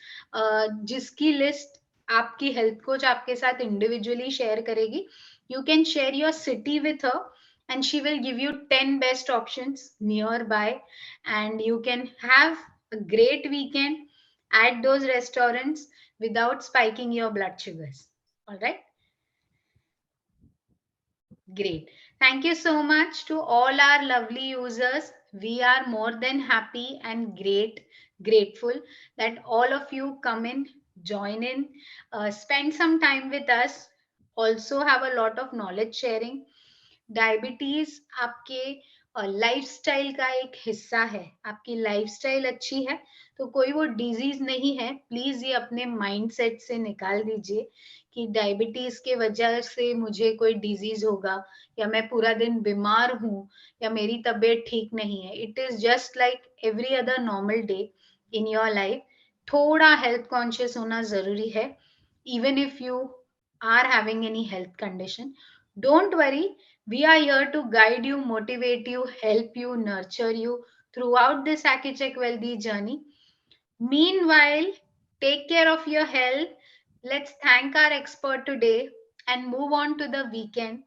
जिसकी लिस्ट आपकी हेल्थ कोच आपके साथ इंडिविजुअली शेयर करेगी. You can share your city with her and she will give you 10 best options nearby, and you can have a great weekend at those restaurants without spiking your blood sugars. All right. Great. Thank you so much to all our lovely users. We are more than happy and grateful that all of you come in, join in, spend some time with us. Also have a lot of knowledge sharing. Diabetes आपके lifestyle का एक हिस्सा है. आपकी lifestyle अच्छी है तो कोई वो डिजीज नहीं है. प्लीज ये अपने माइंडसेट से निकाल दीजिए कि डायबिटीज के वजह से मुझे कोई डिजीज होगा, या मैं पूरा दिन बीमार हूँ, या मेरी तबीयत ठीक नहीं है. It is just like every other normal day in your life. थोड़ा हेल्थ कॉन्शियस होना जरूरी है. Even if you are having any health condition, don't worry. We are here to guide you, motivate you, help you, nurture you throughout this Akichek Wealthy journey. Meanwhile, take care of your health. Let's thank our expert today and move on to the weekend.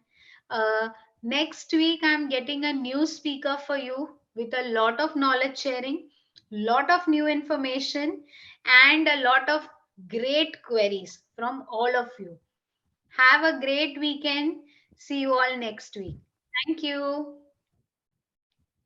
Next week, I'm getting a new speaker for you with a lot of knowledge sharing, lot of new information, and a lot of great queries from all of you. Have a great weekend. See you all next week. Thank you.